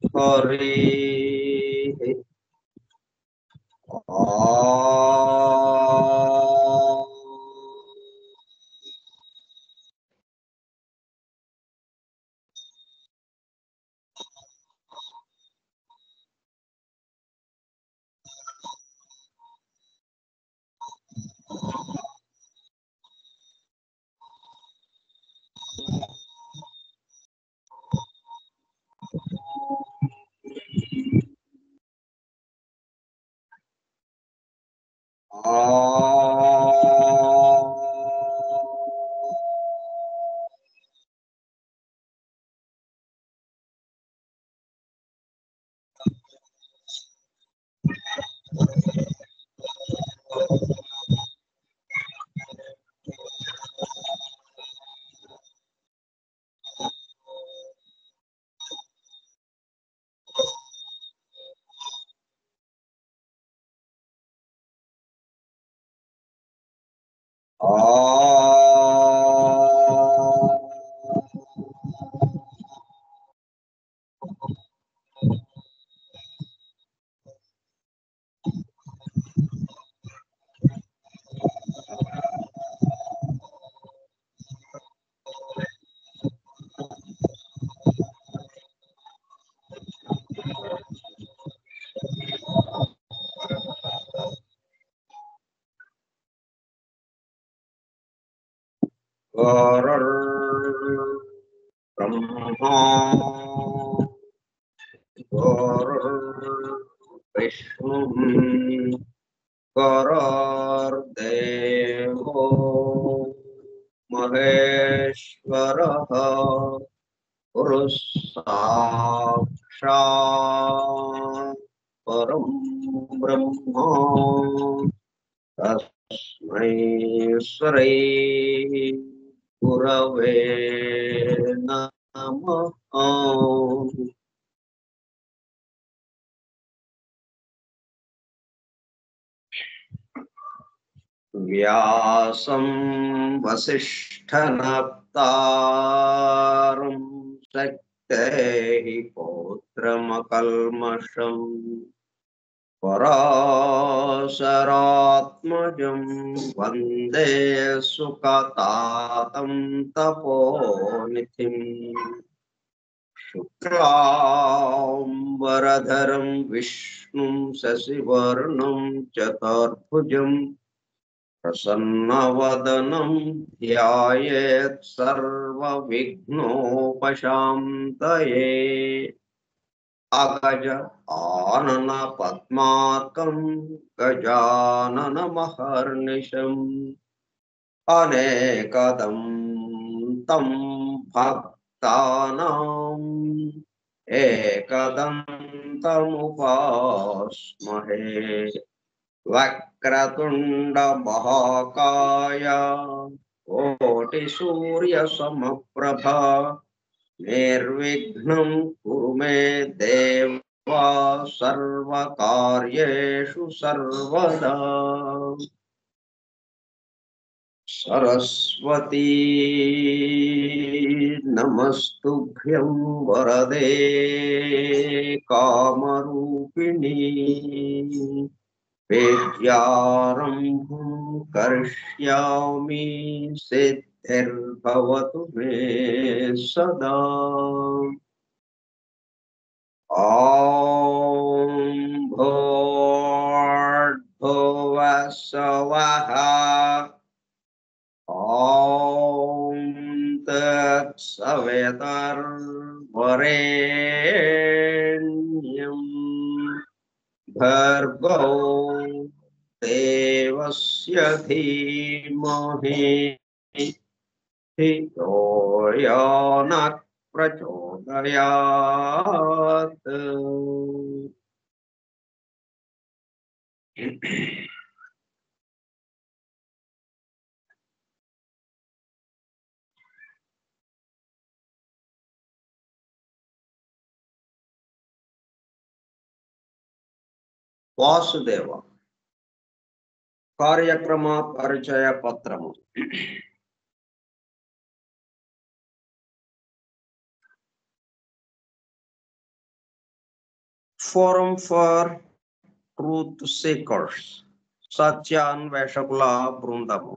हरि आ ब्रह्मा विष्णु गुरुर्देवो महेश्वरः गुरुः साक्षात् परं ब्रह्म तस्मै श्री गुरवे नमः। व्यासं वसिष्ठनप्तारं शक्तेः पौत्रमकल्मषम् पराशरात्मजं वन्दे सुखतातं तपोनिधिम् शुक्लाम्बरधरं विष्णुं शशिवर्णं चतुर्भुजं प्रसन्नवदनं ध्यायेत् सर्वविघ्नोपशान्तये। अगज आनन पद्मार्कं गजाननमहर्निशम् अनेकदं तं भक्तानाम् एकदन्तमुपास्महे। वक्रतुंड महाकाय कोटिसूर्यसमप्रभा निर्विघ्नं कुरु मे देव सर्वकार्येषु सर्वदा। सरस्वती नमस्तुभ्यं वरदे कामरूपिणी विद्यारम्भं करिष्यामि सिद्धिर्भवतु मे सदा। ॐ भूर्भुवः स्वः ॐ तत्सवितुर्वरेण्यं भर्गो देवस्य धीमहि धियो यो नः प्रचोदयात्। వాసుదేవ కార్యక్రమ పరిచయ పత్రము. ఫోరం ఫర్ ట్రూత్ సీకర్స్, సత్యాన్వేషకుల బృందము.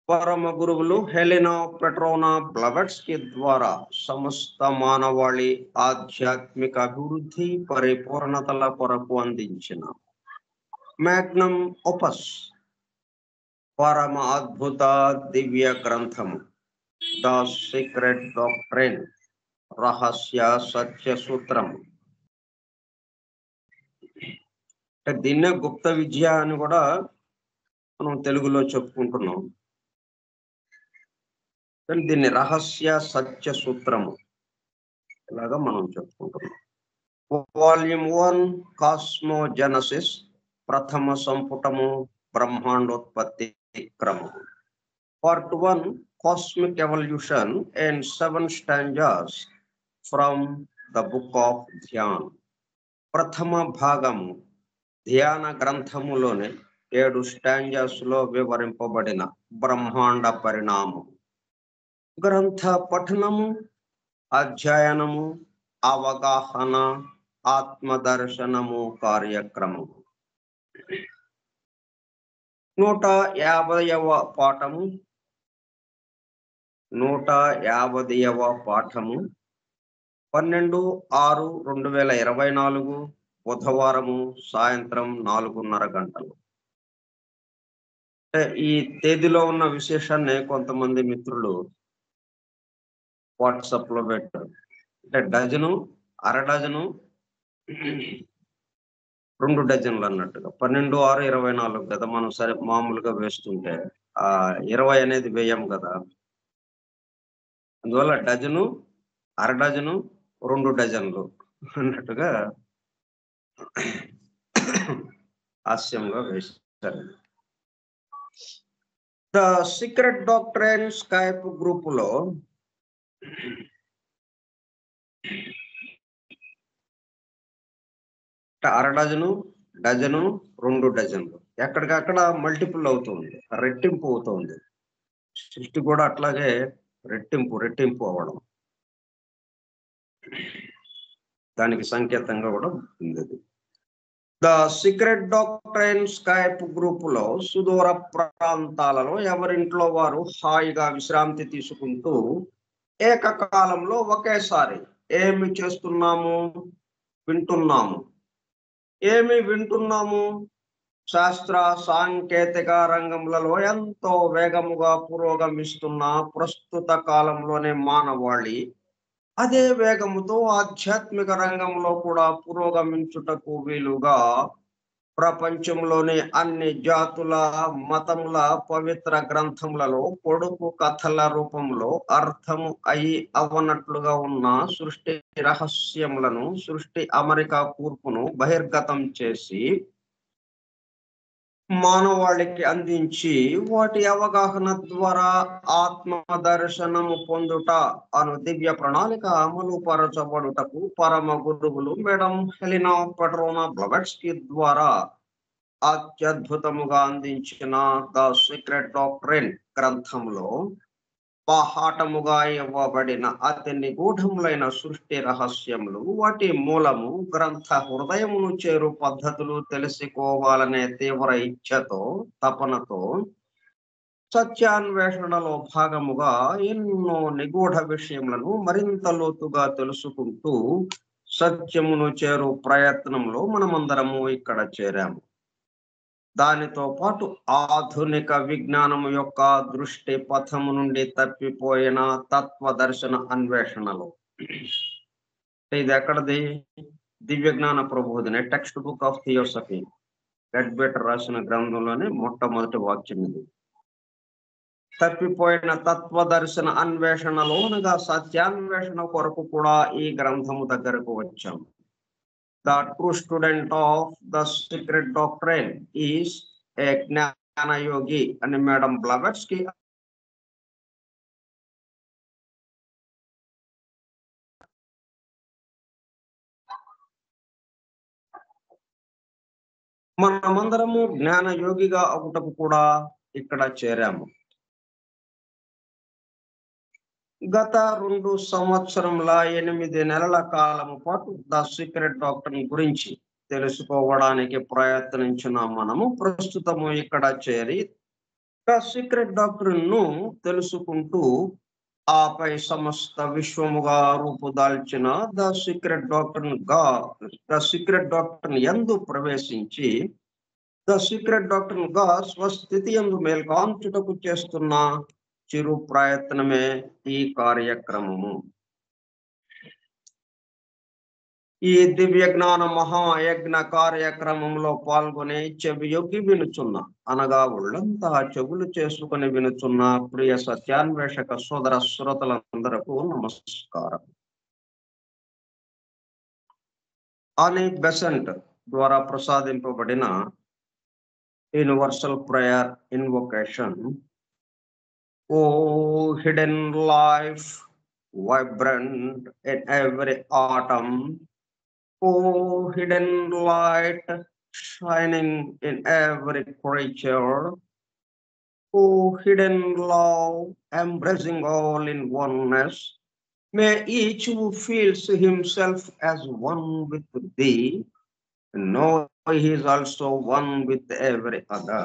పరమ గురువులు హెలెనా పెట్రోనా బ్లవెట్స్కీ ద్వారా సమస్త మానవాళి ఆధ్యాత్మిక అభివృద్ధి పరిపూర్ణతల కొరకు అందించిన మ్యాగ్నమ్ ఓపస్, పరమ అద్భుత దివ్య గ్రంథము ద సీక్రెట్ డాక్ట్రైన్, రహస్య సత్య సూత్రము. దీన్నే గుప్త విద్య అని కూడా మనం తెలుగులో చెప్పుకుంటున్నాం, కానీ దీన్ని రహస్య సత్య సూత్రము ఇలాగా మనం చెప్పుకుంటున్నాం. వాల్యూమ్ 1 కాస్మోజెనసిస్, ప్రథమ సంపుటము బ్రహ్మాండోత్పత్తి క్రమము. Part 1 cosmic evolution and 7 stanzas from the book of Dhyan. ప్రథమ భాగము ధ్యాన గ్రంథములోని 7 స్టాంజాస్ లో వివరింపబడిన బ్రహ్మాండ పరిణామం. గ్రంథ పఠనము, అధ్యయనము, అవగాహన, ఆత్మదర్శనము కార్యక్రమము. 150వ పాఠము 150వ పాఠము 12/6/2024 బుధవారము సాయంత్రం 4:30 గంటలు. ఈ తేదీలో ఉన్న విశేషాన్ని కొంతమంది మిత్రులు వాట్సాప్ లో పెట్టారు. అంటే డజను, అర డజను, 2 డజన్లు అన్నట్టుగా 12/6/24 కదా మనం సరే మామూలుగా వేస్తుంటే 20 అనేది వేయం కదా, అందువల్ల డజను, అర డజను, 2 డజన్లు అన్నట్టుగా హాస్యంగా వేస్తారు. ద సీక్రెట్ డాక్ట్రైన్ స్కైప్ గ్రూపులో అర డజను, డజను, 2 డజన్లు ఎక్కడికక్కడ మల్టిపుల్ అవుతుంది, రెట్టింపు అవుతుంది. సృష్టి కూడా అట్లాగే రెట్టింపు అవ్వడం, దానికి సంకేతంగా కూడా ఉంది. ద సీక్రెట్ డాక్ట్రైన్ స్కైప్ గ్రూపులో సుదూర ప్రాంతాలలో ఎవరింట్లో వారు హాయిగా విశ్రాంతి తీసుకుంటూ ఏకకాలంలో ఒకేసారి ఏమి చేస్తున్నాము, వింటున్నాము. ఏమి వింటున్నాము? శాస్త్ర సాంకేతిక రంగములలో ఎంతో వేగముగా పురోగమిస్తున్న ప్రస్తుత కాలంలోనే మానవాళి అదే వేగముతో ఆధ్యాత్మిక రంగంలో కూడా పురోగమించుటకు వీలుగా ప్రపంచంలోని అన్ని జాతుల మతముల పవిత్ర గ్రంథములలో పొడుపు కథల రూపంలో అర్థము అయి అవనట్లుగా ఉన్న సృష్టి రహస్యములను, సృష్టి అమరిక కూర్పును బహిర్గతం చేసి మానవాళికి అందించి వాటి అవగాహన ద్వారా ఆత్మ దర్శనము పొందుట అను దివ్య ప్రణాళిక అమలు పరచబడుటకు పరమ గురువులు మేడం హెలెనా పెట్రోనా బ్లవెట్స్కీ ద్వారా అత్యద్భుతముగా అందించిన ద సీక్రెట్ డాక్ట్రైన్ గ్రంథంలో బాహాటముగా ఇవ్వబడిన అతి నిగూఢములైన సృష్టి రహస్యములు, వాటి మూలము, గ్రంథ హృదయమును చేరు పద్ధతులు తెలుసుకోవాలనే తీవ్ర ఇచ్ఛతో, తపనతో సత్యాన్వేషణలో భాగముగా ఎన్నో నిగూఢ విషయములను మరింత లోతుగా తెలుసుకుంటూ సత్యమును చేరు ప్రయత్నంలో మనమందరము ఇక్కడ చేరాము. దానితో పాటు ఆధునిక విజ్ఞానము యొక్క దృష్టి పథము నుండి తప్పిపోయిన తత్వ దర్శన అన్వేషణలో. ఇది ఎక్కడది? దివ్య జ్ఞాన Prabodhini, text book of theosophy, గడ్బెటర్ రాసిన గ్రంథంలోనే మొట్టమొదటి వాక్యం ఇది. తప్పిపోయిన తత్వ దర్శన అన్వేషణలో అనగా సత్యాన్వేషణ కొరకు కూడా ఈ గ్రంథము దగ్గరకు వచ్చాము. The true student of the secret doctrine is a Jnana Yogi అని మేడం బ్లవెట్స్కీ మనమందరము జ్ఞాన యోగిగా అవుటకు కూడా ఇక్కడ చేరాము. గత 2 సంవత్సరముల 8 నెలల కాలము పాటు ద సీక్రెట్ డాక్టర్ గురించి తెలుసుకోవడానికి ప్రయత్నించిన మనము ప్రస్తుతము ఇక్కడ చేరి ద సీక్రెట్ డాక్టర్ ను తెలుసుకుంటూ ఆపై సమస్త విశ్వముగా రూపుదాల్చిన ద సీక్రెట్ డాక్టర్ యందు ప్రవేశించి ద సీక్రెట్ డాక్టర్ గా స్వస్థితి యందు మేల్కాంచుటకు చేస్తున్న చిరు ప్రయత్నమే ఈ కార్యక్రమము. ఈ దివ్య జ్ఞాన మహాయజ్ఞ కార్యక్రమంలో పాల్గొని చెవియొగ్గి వినుచున్న అనగా ఒళ్ళంతా చెవులు చేసుకుని వినుచున్న ప్రియ సత్యాన్వేషక సోదర శ్రోతలందరకు నమస్కారం. అని బెసెంట్ ద్వారా ప్రసాదింపబడిన universal prayer invocation. O hidden life vibrant in every atom, oh hidden light shining in every creature, oh hidden love embracing all in oneness, may each who feels himself as one with thee know he is also one with every other.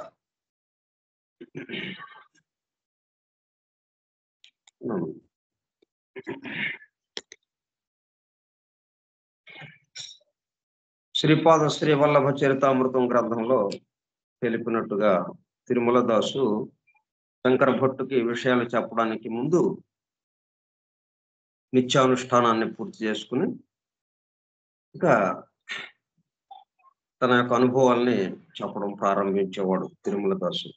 Sripada Sri Vallabha Charitamrutam గ్రంథంలో తెలిపినట్టుగా తిరుమల దాసు శంకర భట్టుకి ఈ విషయాలు చెప్పడానికి ముందు నిత్యానుష్ఠానాన్ని పూర్తి చేసుకుని ఇంకా తన యొక్క అనుభవాల్ని చెప్పడం ప్రారంభించేవాడు తిరుమల దాసు.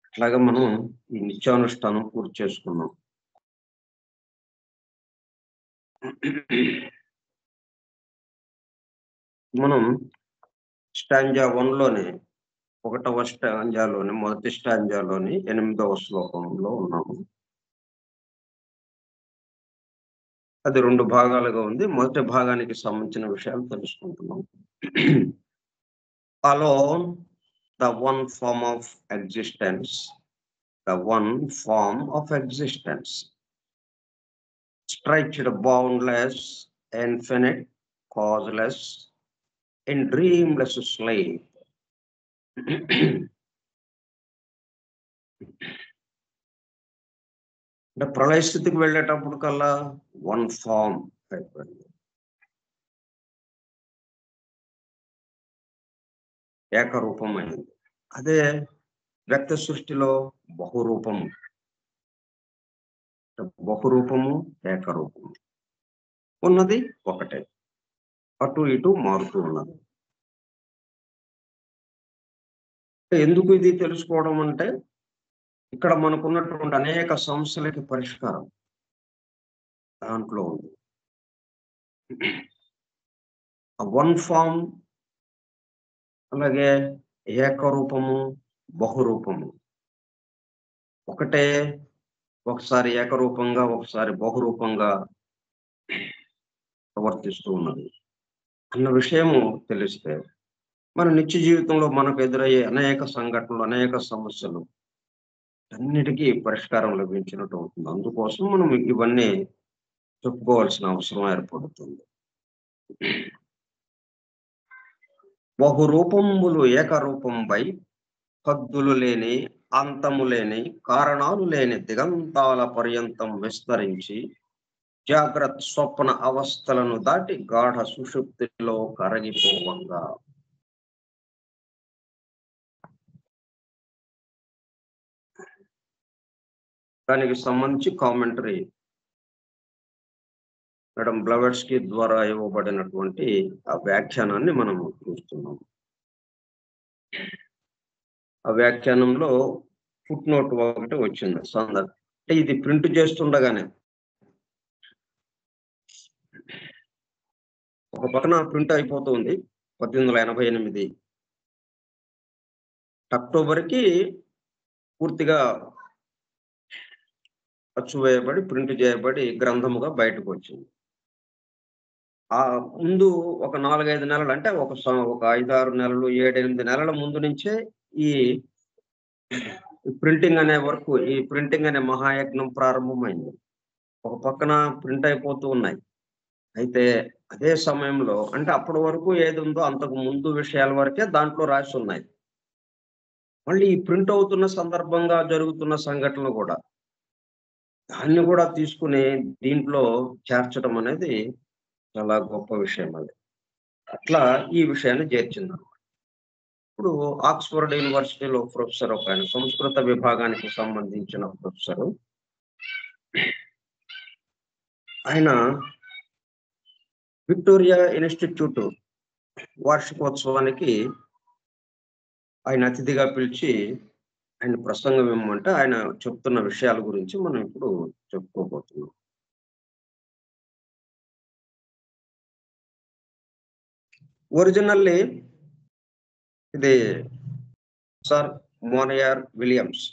అట్లాగే మనం ఈ నిత్యానుష్ఠానం పూర్తి చేసుకున్నాం. మనం స్టాంజా 1లోనే 1వ స్టాంజాలోని మొదటి స్టాంజాలోని 8వ శ్లోకంలో ఉన్నాము. అది 2 భాగాలుగా ఉంది. మొదటి భాగానికి సంబంధించిన విషయాలు తెలుసుకుంటున్నాం. Alone, the one form of existence, the one form of existence, stretched, boundless, infinite, causeless, in dreamless sleep. అంటే ప్రళయ స్థితికి వెళ్ళేటప్పుడు కల్లా 1 ఫామ్ అయిపోయింది, ఏకరూపమైంది. అదే వ్యక్త సృష్టిలో బహురూపము, ఏకరూపము ఉన్నది ఒకటే, అటు ఇటు మారుతూ ఉన్నది. ఎందుకు ఇది తెలుసుకోవడం అంటే ఇక్కడ మనకున్నటువంటి అనేక సమస్యలకి పరిష్కారం దాంట్లో ఉంది. 1 ఫామ్, అలాగే ఏకరూపము, బహురూపము ఒకటే, ఒకసారి ఏకరూపంగా ఒకసారి బహురూపంగా ప్రవర్తిస్తూ ఉన్నది అన్న విషయము తెలిస్తే మన నిత్య జీవితంలో మనకు ఎదురయ్యే అనేక సంఘటనలు, అనేక సమస్యలు అన్నిటికీ పరిష్కారం లభించినట్టు అవుతుంది. అందుకోసం మనం ఇవన్నీ చెప్పుకోవాల్సిన అవసరం ఏర్పడుతుంది. బహురూపములు ఏకరూపంపై హద్దులు లేని, అంతము లేని, కారణాలు లేని దిగంతాల పర్యంతం విస్తరించి జాగ్రత్త స్వప్న అవస్థలను దాటి గాఢ సుషుప్తిలో కరగిపోవంగా. దానికి సంబంధించి కామెంటరీ మేడం బ్లవెట్స్కీ ద్వారా ఇవ్వబడినటువంటి ఆ వ్యాఖ్యానాన్ని మనం చూస్తున్నాం. ఆ వ్యాఖ్యానంలో ఫుట్ నోట్ ఒకటి వచ్చింది సందర్భం. అంటే ఇది ప్రింట్ చేస్తుండగానే ఒక పక్కన ప్రింట్ అయిపోతుంది. 1888 అక్టోబర్కి పూర్తిగా అచ్చు వేయబడి ప్రింట్ చేయబడి గ్రంథముగా బయటకు వచ్చింది. ఆ ముందు ఒక 4-5 నెలలు, అంటే ఒక 5-6 నెలలు, 7-8 నెలల ముందు నుంచే ఈ ప్రింటింగ్ అనే వర్క్, ఈ ప్రింటింగ్ అనే మహాయజ్ఞం ప్రారంభమైంది. ఒక పక్కన ప్రింట్ అయిపోతూ ఉన్నాయి. అయితే అదే సమయంలో అంటే అప్పటి వరకు ఏది ఉందో అంతకు ముందు విషయాల వరకే దాంట్లో రాసి ఉన్నాయి. మళ్ళీ ఈ ప్రింట్ అవుతున్న సందర్భంగా జరుగుతున్న సంఘటనలు కూడా దాన్ని కూడా తీసుకుని దీంట్లో చేర్చడం అనేది చాలా గొప్ప విషయం అది. అట్లా ఈ విషయాన్ని చేర్చిందన్నమాట. ఇప్పుడు ఆక్స్ఫర్డ్ యూనివర్సిటీలో ప్రొఫెసర్ ఒకాయన సంస్కృత విభాగానికి సంబంధించిన ప్రొఫెసరు. ఆయన విక్టోరియా ఇన్‌స్టిట్యూట్ వార్షికోత్సవానికి ఆయన అతిథిగా పిలిచి ఆయన ప్రసంగం ఇమ్మంటే ఆయన చెప్తున్న విషయాల గురించి మనం ఇప్పుడు చెప్పుకోబోతున్నాం. ఒరిజినల్లీ ఇది sir Monier Williams,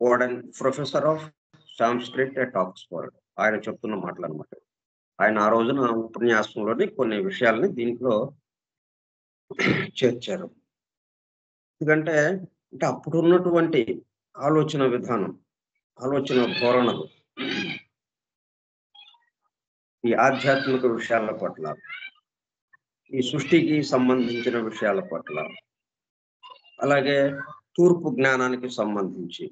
warden professor of Sanskrit at Oxford, ఆయన చెప్తున్న మాటలన్నమాట. ఆయన ఆ రోజున ఉపన్యాసంలోని కొన్ని విషయాల్ని దీంట్లో చేర్చారు. ఎందుకంటే అంటే అప్పుడున్నటువంటి ఆలోచన విధానం, ఆలోచన ధోరణులు, ఈ ఆధ్యాత్మిక విషయాల పట్ల, ఈ సృష్టికి సంబంధించిన విషయాల పట్ల, అలాగే తూర్పు జ్ఞానానికి సంబంధించి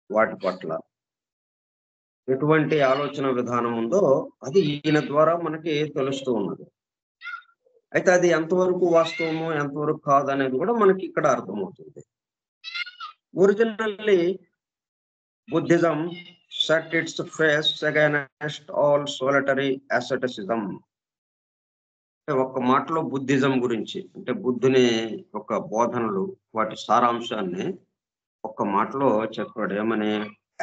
వాటి పట్ల ఎటువంటి ఆలోచన విధానం ఉందో అది ఈయన ద్వారా మనకి తెలుస్తూ ఉన్నది. అయితే అది ఎంతవరకు వాస్తవమో ఎంతవరకు కాదనేది కూడా మనకి ఇక్కడ అర్థమవుతుంది. Originally Buddhism set its face against all solitary asceticism. ఒక్క మాటలో బుద్ధిజం గురించి అంటే బుద్ధుని యొక్క బోధనలు వాటి సారాంశాన్ని ఒక్క మాటలో చెప్పాడు. ఏమని?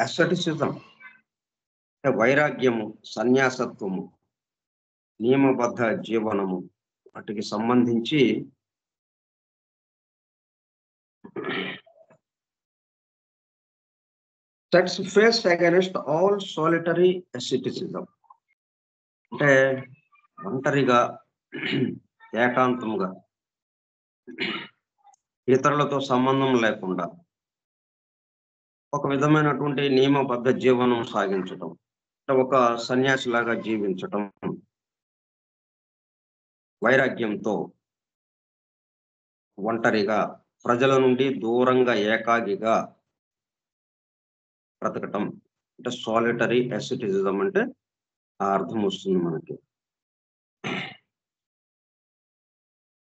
అసెటిసిజం అంటే వైరాగ్యము, సన్యాసత్వము, నియమబద్ధ జీవనము, వాటికి సంబంధించి sets face against all solitary asceticism అంటే ఒంటరిగా ఏకాంతంగా ఇతరులతో సంబంధం లేకుండా ఒక విధమైనటువంటి నియమబద్ధ జీవనం సాగించటం, అంటే ఒక సన్యాసిలాగా జీవించటం, వైరాగ్యంతో ఒంటరిగా ప్రజల నుండి దూరంగా ఏకాగిగా బ్రతకటం అంటే సాలిటరీ అసెటిసిజం అంటే ఆ అర్థం వస్తుంది మనకి.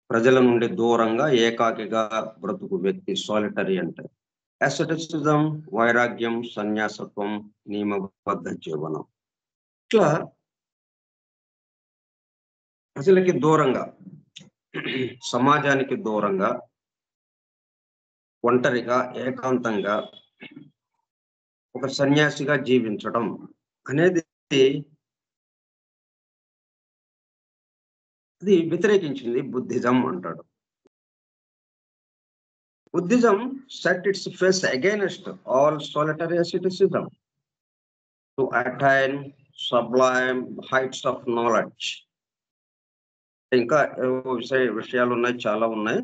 ప్రజల నుండి దూరంగా ఏకాకిగా బ్రతుకు వ్యక్తి సాలిటరీ అంటే. అసెటిసిజం వైరాగ్యం, సన్యాసత్వం, నియమబద్ధ జీవనం. ఇట్లా ప్రజలకి దూరంగా, సమాజానికి దూరంగా, ఒంటరిగా ఏకాంతంగా ఒక సన్యాసిగా జీవించడం అనేది అది వ్యతిరేకించింది బుద్ధిజం అంటాడు. Buddhism set its face against all solitary asceticism to attain sublime heights of knowledge. ఇంకా విషయాలు ఉన్నాయి, చాలా ఉన్నాయి.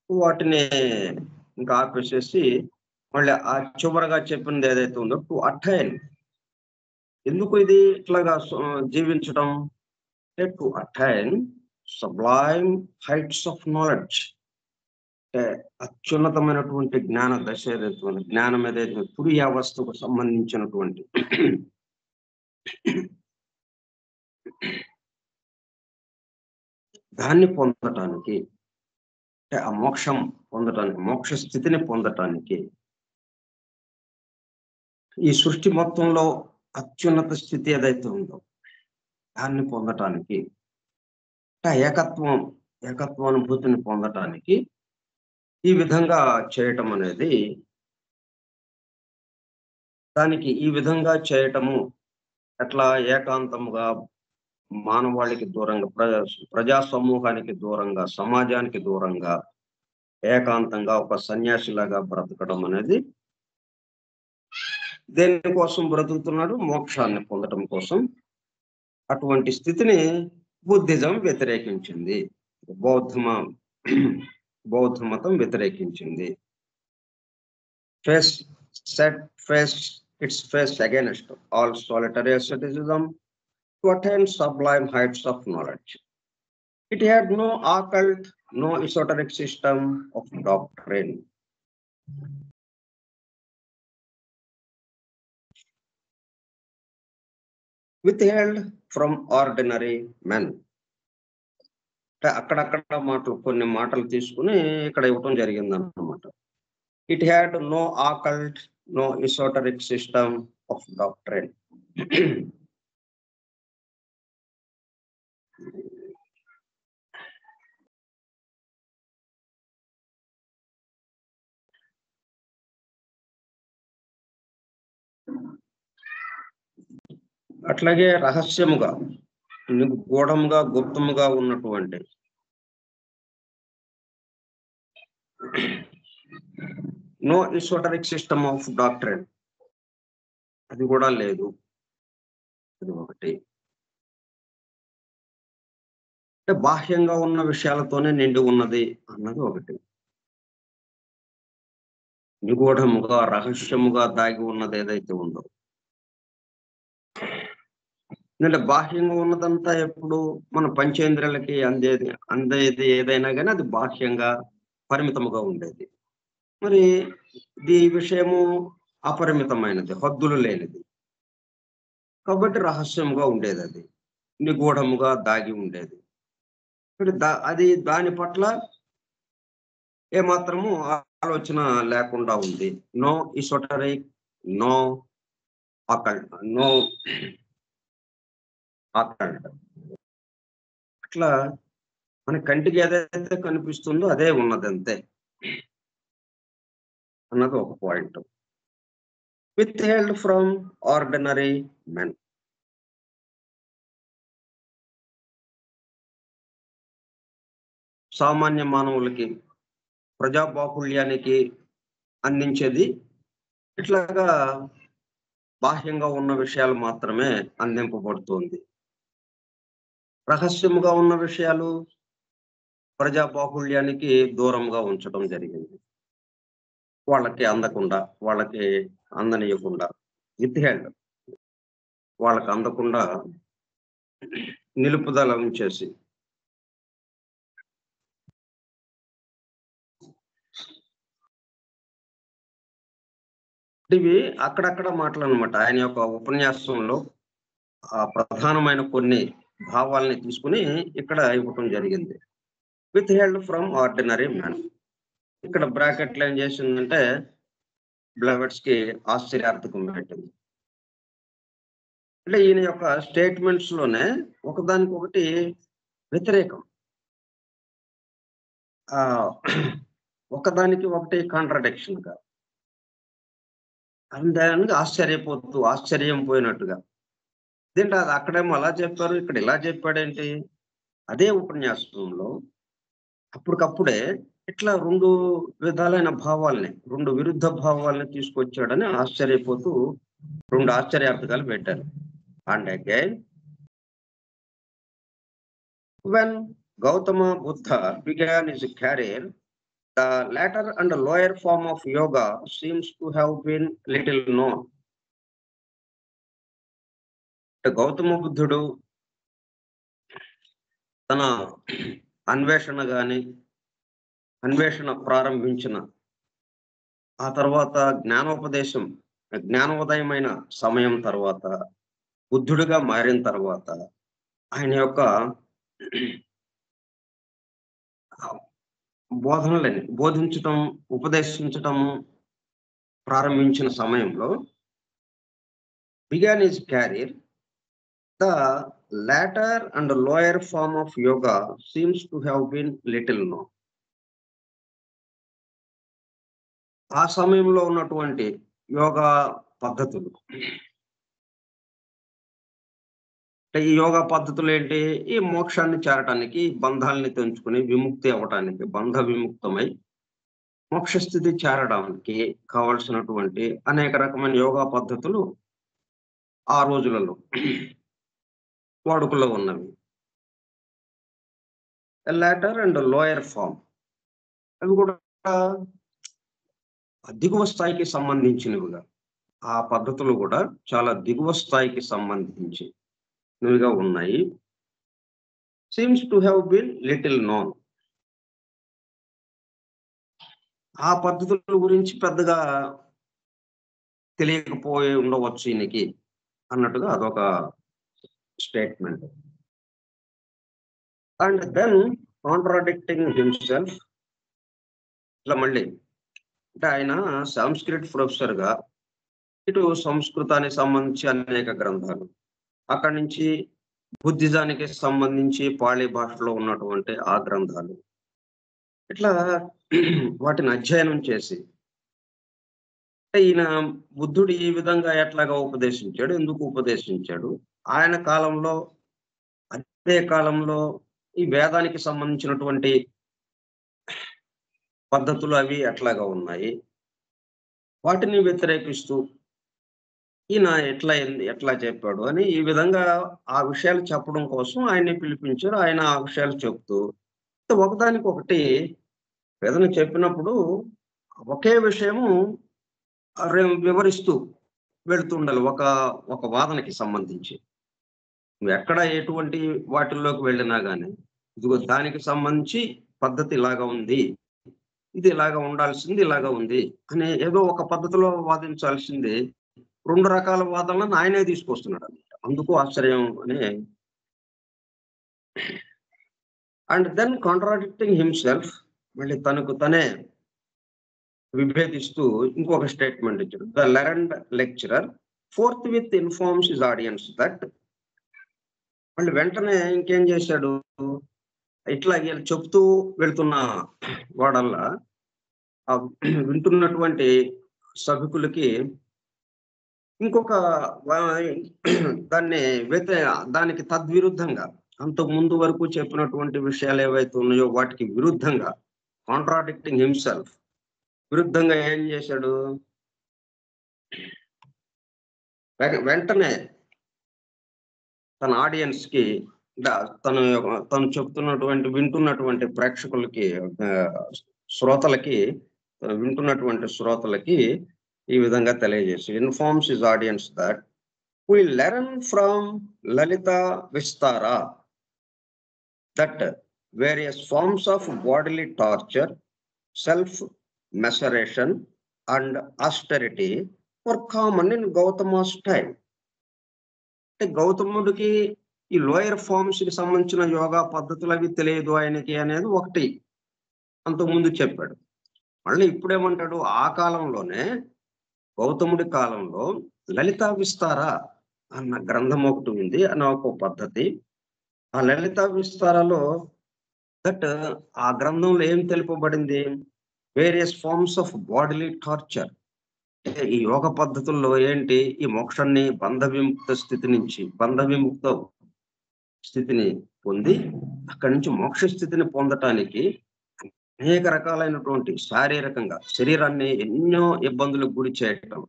వాటిని ఇంకా ఆపేసేసి మళ్ళీ ఆ చివరగా చెప్పింది ఏదైతే ఉందో టు అటైన్. ఎందుకు ఇది ఇట్లాగా జీవించడం? To attain Sublime heights of knowledge అంటే అత్యున్నతమైనటువంటి జ్ఞాన దశ ఏదైతే జ్ఞానం ఏదైతే తురియావస్థకు సంబంధించినటువంటి దాన్ని పొందటానికి, అంటే ఆ మోక్షం పొందటానికి, మోక్ష స్థితిని పొందటానికి, ఈ సృష్టి మొత్తంలో అత్యున్నత స్థితి ఏదైతే ఉందో దాన్ని పొందటానికి, ఏకత్వానుభూతిని పొందటానికి ఈ విధంగా చేయటం అనేది, దానికి ఈ విధంగా చేయటము ఎట్లా? ఏకాంతముగా, మానవాళికి దూరంగా, ప్రజా సమూహానికి దూరంగా, సమాజానికి దూరంగా, ఏకాంతంగా ఒక సన్యాసిలాగా బ్రతకడం అనేది. దేనికోసం బ్రతుకుతున్నాడు? మోక్షాన్ని పొందటం కోసం. అటువంటి స్థితిని బుద్ధిజం వ్యతిరేకించింది, బౌద్ధ మతం వ్యతిరేకించింది. set its face against all solitary asceticism to attain sublime heights of knowledge. It had no occult, no esoteric system of doctrine. Withheld from ordinary men. అక్కడక్కడ మాటలు కొన్ని మాటలు తీసుకుని ఇక్కడ ఇవ్వటం జరిగింది అన్నమాట. It had no occult, no esoteric system of doctrine. అట్లాగే రహస్యముగా గూఢముగా గుప్తముగా ఉన్నటువంటి no esoteric system of doctrine, అది కూడా లేదు. అది ఒకటి. అంటే బాహ్యంగా ఉన్న విషయాలతోనే నిండి ఉన్నది అన్నది ఒకటి. నిగూఢముగా రహస్యముగా దాగి ఉన్నది ఏదైతే ఉందో, అంటే బాహ్యంగా ఉన్నదంతా ఎప్పుడు మన పంచేంద్రియాలకి అందేది ఏదైనా కానీ అది బాహ్యంగా పరిమితముగా ఉండేది. మరి ఈ విషయము అపరిమితమైనది, హద్దులు లేనిది కాబట్టి రహస్యముగా ఉండేది, అది నిగూఢముగా దాగి ఉండేది. అది దాని పట్ల ఏమాత్రము ఆలోచన లేకుండా ఉంది. No esoteric, no occult, no occult. అట్లా మన కంటికి ఏదైతే కనిపిస్తుందో అదే ఉన్నది అంతే అన్నది ఒక point. withheld from ordinary men. సామాన్య మానవులకి, ప్రజాబాహుళ్యానికి అందించేది ఇట్లాగా బాహ్యంగా ఉన్న విషయాలు మాత్రమే అందింపబడుతుంది. రహస్యముగా ఉన్న విషయాలు ప్రజాబాహుళ్యానికి దూరంగా ఉంచడం జరిగింది. వాళ్ళకి అందకుండా, వాళ్ళకి అందనీయకుండా, విత్హెల్డ్, వాళ్ళకి అందకుండా నిలుపుదల ఉంచేసి ఇవి అక్కడక్కడ మాటలు అనమాట. ఆయన యొక్క ఉపన్యాసంలో ప్రధానమైన కొన్ని భావాల్ని తీసుకుని ఇక్కడ ఇవ్వటం జరిగింది. withheld from ordinary man. ఇక్కడ బ్రాకెట్లు ఏం చేసిందంటే బ్లవెట్స్ కి ఆశ్చర్యార్థకం పెట్టింది. అంటే ఈయన యొక్క స్టేట్మెంట్స్ లోనే ఒకదానికొకటి వ్యతిరేకం, ఒకదానికి ఒకటి కాంట్రడిక్షన్ గా, దానికి ఆశ్చర్యం పోయినట్టుగా. ఏంటి అది అక్కడేమో అలా చెప్పారు, ఇక్కడ ఇలా చెప్పాడేంటి? అదే ఉపన్యాసంలో అప్పటికప్పుడే ఇట్లా రెండు విధాలైన భావాల్ని, రెండు విరుద్ధ భావాల్ని తీసుకొచ్చాడని ఆశ్చర్యపోతూ రెండు ఆశ్చర్యార్థకాలు పెట్టారు. And again when Gautama Buddha began his career, the latter and lower form of yoga seems to have been little known. Gautama బుద్ధుడు తన అన్వేషణ ప్రారంభించిన ఆ తర్వాత జ్ఞానోదయమైన సమయం తర్వాత, బుద్ధుడిగా మారిన తర్వాత ఆయన యొక్క బోధించటం, ఉపదేశించటం ప్రారంభించిన సమయంలో began his career, the latter and lower form of yoga seems to have been little known. ఆ సమయంలో ఉన్నటువంటి యోగా పద్ధతులు, ఈ యోగా పద్ధతులు ఏంటి? ఈ మోక్షాన్ని చేరటానికి, బంధాలని తెంచుకుని విముక్తి అవ్వటానికి, బంధ విముక్తమై మోక్షస్థితి చేరడానికి కావలసినటువంటి అనేక రకమైన యోగా పద్ధతులు ఆ రోజులలో వాడుకలో ఉన్నవి. లాటర్ అండ్ లోయర్ ఫామ్, అవి కూడా దిగువ స్థాయికి సంబంధించినవిగా, ఆ పద్ధతులు కూడా చాలా దిగువ స్థాయికి సంబంధించినవిగా ఉన్నాయి. Seems to have been little known. ఆ పద్ధతుల గురించి పెద్దగా తెలియకపోయి ఉండవచ్చు ఈయనకి అన్నట్టుగా అదొక statement. And then contradicting himself. ఇట్లా మళ్ళీ అంటే ఆయన సంస్కృత్ ప్రొఫెసర్‌గా ఇటు సంస్కృతానికి సంబంధించి అనేక గ్రంథాలు, అక్కడి నుంచి బుద్ధిజానికి సంబంధించి పాళీ భాషలో ఉన్నటువంటి ఆ గ్రంథాలు, ఇట్లా వాటిని అధ్యయనం చేసి అంటే ఈయన బుద్ధుడు ఈ విధంగా ఎట్లాగా ఉపదేశించాడు, ఎందుకు ఉపదేశించాడు, ఆయన కాలంలో అదే కాలంలో ఈ వేదానికి సంబంధించినటువంటి పద్ధతులు అవి ఎట్లాగా ఉన్నాయి, వాటిని వ్యతిరేకిస్తూ ఈయన ఎట్లా చెప్పాడు అని ఈ విధంగా ఆ విషయాలు చెప్పడం కోసం ఆయన్ని పిలిపించారు. ఆయన ఆ విషయాలు చెప్తూ ఒకదానికొకటి ఏదైనా చెప్పినప్పుడు ఒకే విషయము వివరిస్తూ వెళ్తుండాలి. ఒక వాదనకి సంబంధించి నువ్వెక్కడ ఎటువంటి వాటిల్లోకి వెళ్ళినా గాని, ఇదిగో దానికి సంబంధించి పద్ధతి ఇలాగా ఉంది, ఇది ఇలాగా ఉండాల్సింది ఇలాగా ఉంది అని ఏదో ఒక పద్ధతిలో వాదించాల్సింది 2 రకాల వాదనలను ఆయనే తీసుకొస్తున్నాడన్నమాట. అందుకు ఆశ్చర్యం అని. అండ్ దెన్ కాంట్రాడిక్టింగ్ హిమ్సెల్ఫ్, మళ్ళీ తనకు తనే విభేదిస్తూ ఇంకొక స్టేట్మెంట్ ఇచ్చాడు. The learned lecturer fourth with informs his audience that. మళ్ళీ వెంటనే ఇంకేం చేశాడు, ఇట్లా వీళ్ళు చెప్తూ వెళ్తున్న వాడల్లా వింటున్నటువంటి సభికులకి ఇంకొక దానికి తద్విరుద్ధంగా అంతకు ముందు వరకు చెప్పినటువంటి విషయాలు ఏవైతే ఉన్నాయో వాటికి విరుద్ధంగా, కాంట్రాడిక్టింగ్ హిమ్సెల్ఫ్, విరుద్ధంగా ఏం చేశాడు, వెంటనే తన ఆడియన్స్ కి తను చెప్తున్నటువంటి వింటున్నటువంటి ప్రేక్షకులకి, శ్రోతలకి, వింటున్నటువంటి శ్రోతలకి ఈ విధంగా తెలియజేసి informs his audience that we learn from Lalita Vistara that various forms of bodily torture, self-maceration and austerity were common in Gautama's time. అంటే గౌతముడికి ఈ లోయర్ ఫార్మ్స్ కి సంబంధించిన యోగా పద్ధతులు అవి తెలియదు ఆయనకి అనేది ఒకటి అంతకుముందు చెప్పాడు. మళ్ళీ ఇప్పుడేమంటాడు, ఆ కాలంలోనే గౌతముడి కాలంలో లలితా విస్తార అన్న గ్రంథం ఒకటి ఉంది అన్న ఒక పద్ధతి. ఆ లలితా విస్తారలో ఆ గ్రంథంలో ఏం తెలుపబడింది, various forms of bodily torture. ఈ యోగ పద్ధతుల్లో ఏంటి, ఈ మోక్షాన్ని బంధ విముక్త స్థితిని పొంది అక్కడి నుంచి మోక్ష స్థితిని పొందటానికి అనేక రకాలైనటువంటి శారీరకంగా శరీరాన్ని ఎన్నో ఇబ్బందులకు గురి చేయటం,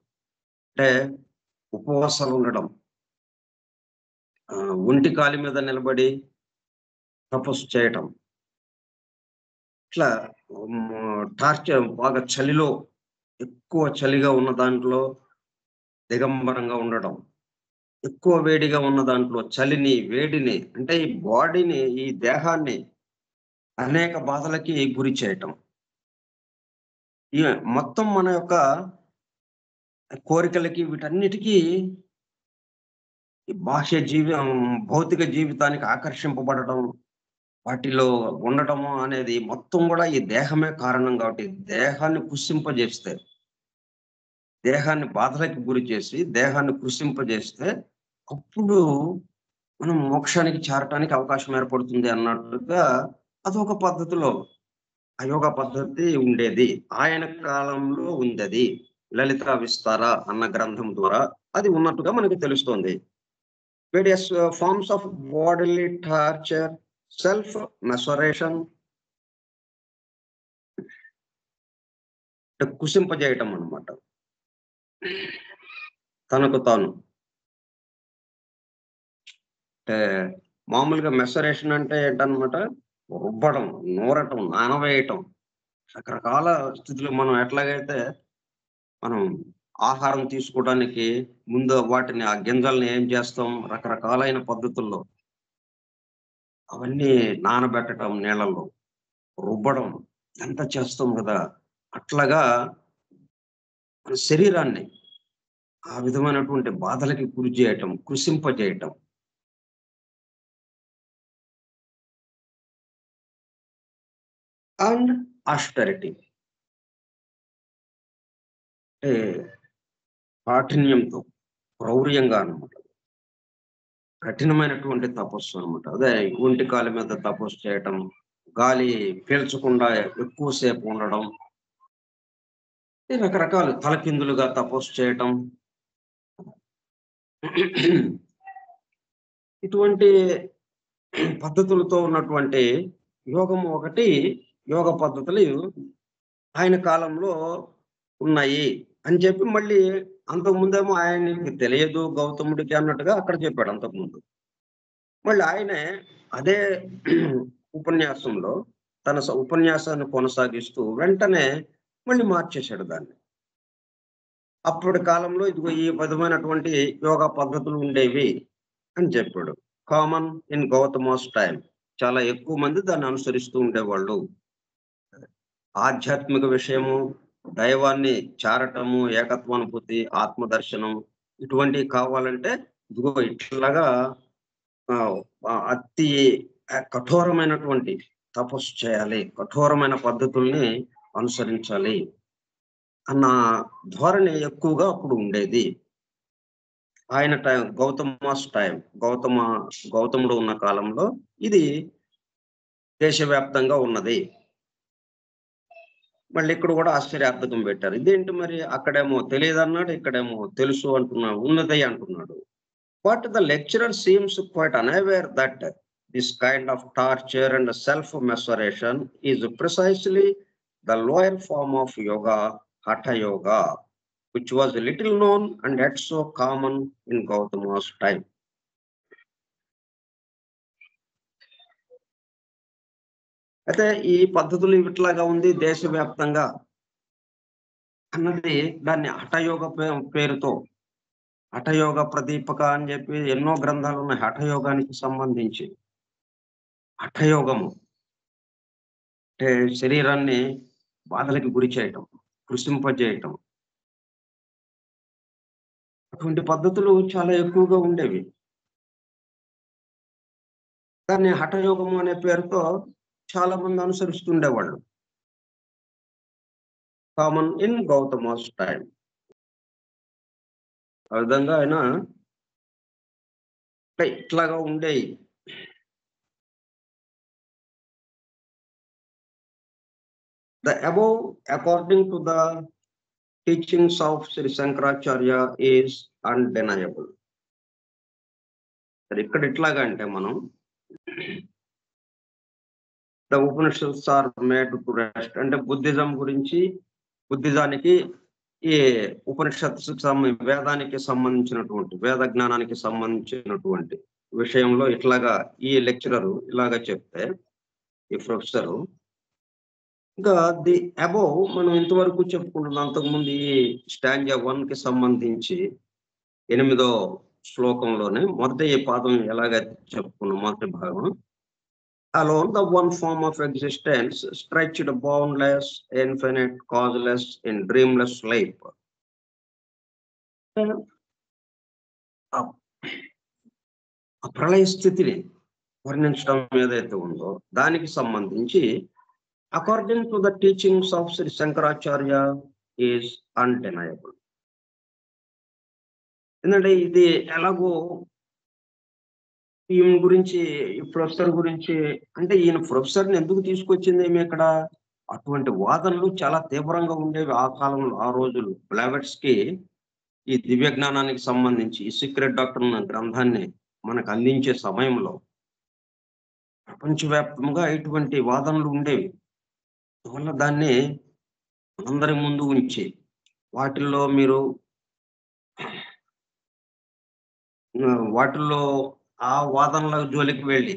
అంటే ఉపవాసాలు ఉండడం, ఒంటి కాలి మీద నిలబడి తపస్సు చేయటం, ఇట్లా టార్చర్, బాగా చలిలో ఎక్కువ చలిగా ఉన్న దాంట్లో దిగంబరంగా ఉండడం, ఎక్కువ వేడిగా ఉన్న దాంట్లో చలిని, వేడిని, అంటే ఈ బాడీని, ఈ దేహాన్ని అనేక బాధలకి గురి చేయటం. ఈ మొత్తం మన యొక్క కోరికలకి వీటన్నిటికీ బాహ్య భౌతిక జీవితానికి ఆకర్షింపబడటం, వాటిలో ఉండటము అనేది మొత్తం కూడా ఈ దేహమే కారణం. కాబట్టి దేహాన్ని కృషింపజేస్తే, దేహాన్ని బాధలకి గురి చేసి దేహాన్ని కృషింపజేస్తే అప్పుడు మనం మోక్షానికి చేరటానికి అవకాశం ఏర్పడుతుంది అన్నట్టుగా అదొక పద్ధతిలో అయోగ పద్ధతి ఉండేది. ఆయన కాలంలో ఉంది లలితా విస్తార అన్న గ్రంథం ద్వారా అది ఉన్నట్టుగా మనకి తెలుస్తోంది. Various forms of bodily torture, self maceration, కుసింపజేయటం అన్నమాట. తనకు తాను మామూలుగా మెసరేషన్ అంటే ఏంటన్నమాట, రుబ్బడం, నూరటం, నానవేయటం, రకరకాల స్థితిలో మనం ఎట్లాగైతే మనం ఆహారం తీసుకోవడానికి ముందు వాటిని ఆ గింజల్ని ఏం చేస్తాం, రకరకాలైన పద్ధతుల్లో అవన్నీ నానబెట్టడం నీళ్ళల్లో, రుబ్బడం ఎంత చేస్తాం కదా! అట్లాగా మన శరీరాన్ని ఆ విధమైనటువంటి బాధలకి గురి చేయటం, కృశింపజేయటం. అండ్ ఆస్టెరిటీ అంటే కాఠిన్యంతో, క్రౌర్యంగా అన్నమాట. కఠినమైనటువంటి తపస్సు అన్నమాట. అదే ఒంటి కాలు మీద తపస్సు చేయటం, గాలి పీల్చకుండా ఎక్కువ సేపు ఉండడం, ఈ రకరకాలు తలకిందులుగా తపస్సు చేయటం. ఇటువంటి పద్ధతులతో ఉన్నటువంటి యోగము ఒకటి, యోగ పద్ధతులు ఆయన కాలంలో ఉన్నాయి అని చెప్పి మళ్ళీ అంతకుముందేమో ఆయనకి తెలియదు గౌతముడికి అన్నట్టుగా అక్కడ చెప్పాడు అంతకుముందు. మళ్ళీ ఆయనే అదే ఉపన్యాసంలో తన ఉపన్యాసాన్ని కొనసాగిస్తూ వెంటనే మళ్ళీ మార్చేశాడు దాన్ని. అప్పటి కాలంలో ఇదిగో ఈ విధమైనటువంటి యోగా పద్ధతులు ఉండేవి అని చెప్పాడు. Common in Gautama's time. చాలా ఎక్కువ మంది దాన్ని అనుసరిస్తూ ఉండేవాళ్ళు. ఆధ్యాత్మిక విషయము, దైవాన్ని చారటము, ఏకత్వానుభూతి, ఆత్మదర్శనం ఇటువంటివి కావాలంటే ఇదిగో ఇట్లాగా అతి కఠోరమైనటువంటి తపస్సు చేయాలి, కఠోరమైన పద్ధతుల్ని అనుసరించాలి అన్న ధోరణి ఎక్కువగా అప్పుడు ఉండేది. ఆయన టైం గౌతమస్ టైం, గౌతముడు ఉన్న కాలంలో ఇది దేశవ్యాప్తంగా ఉన్నది. మళ్ళీ ఇక్కడ కూడా ఆశ్చర్యార్థకం పెట్టారు. ఇదేంటి మరి అక్కడేమో తెలియదన్నాడు, ఇక్కడేమో తెలుసు అంటున్నాడు, ఉన్నది అంటున్నాడు. But the lecturer seems quite unaware that this kind of torture and self-maceration is precisely the lower form of yoga, Hatha Yoga, which was little known and yet so common in Gautama's time. అయితే ఈ పద్ధతులు ఇట్లాగా ఉంది దేశవ్యాప్తంగా అన్నది దాన్ని హఠయోగ పేరుతో, హఠయోగ ప్రదీపక అని చెప్పి ఎన్నో గ్రంథాలు ఉన్నాయి హఠయోగానికి సంబంధించి. హఠయోగము అంటే శరీరాన్ని బాధలకి గురి చేయటం, కృషింపజేయటం. అటువంటి పద్ధతులు చాలా ఎక్కువగా ఉండేవి. దాన్ని హఠయోగము అనే పేరుతో చాలా మంది అనుసరిస్తుండేవాళ్ళు. Common in Gautama's time. ఆ విధంగా ఆయన ఇట్లాగా ఉండేవి. The above, according to the teachings of Sri Shankaracharya, is undeniable. ఇక్కడ ఇట్లాగా అంటే మనం the Upanishads are made to rest అంటే బుద్ధిజం గురించి, బుద్ధిజానికి ఈ ఉపనిషత్తుకు వేదానికి సంబంధించినటువంటి, వేద జ్ఞానానికి సంబంధించినటువంటి విషయంలో ఇట్లాగా ఈ లెక్చరరు ఇలాగా చెప్తే, ఈ ప్రొఫెసరు ఇంకా ది అబోవ్ మనం ఇంతవరకు చెప్పుకుంటున్నాం. అంతకుముందు ఈ స్టాంజా 1 కి సంబంధించి 8వ శ్లోకంలోనే మొదటి పాదం ఎలాగ చెప్పుకున్నాం, మొదటి భాగం alone the one form of existence stretched boundless, infinite, causeless in dreamless sleep. ఆ ప్రళయ స్థితిని వర్ణించడం ఏదైతే ఉందో దానికి సంబంధించి according to the teachings of Sri Shankaracharya is undeniable. ఎందుకంటే ఇది ఎలాగో ఈయన గురించి, ఈ ప్రొఫెసర్ గురించి అంటే ఈయన ప్రొఫెసర్ని ఎందుకు తీసుకొచ్చింది ఏమి ఇక్కడ, అటువంటి వాదనలు చాలా తీవ్రంగా ఉండేవి ఆ కాలంలో, ఆ రోజులు. బ్లావెట్స్కి ఈ దివ్య జ్ఞానానికి సంబంధించి ఈ సీక్రెట్ డాక్టర్ గ్రంథాన్ని మనకు అందించే సమయంలో ప్రపంచవ్యాప్తంగా ఇటువంటి వాదనలు ఉండేవి. అందువల్ల దాన్ని అందరి ముందు ఉంచి వాటిల్లో ఆ వాదనల జోలికి వెళ్ళి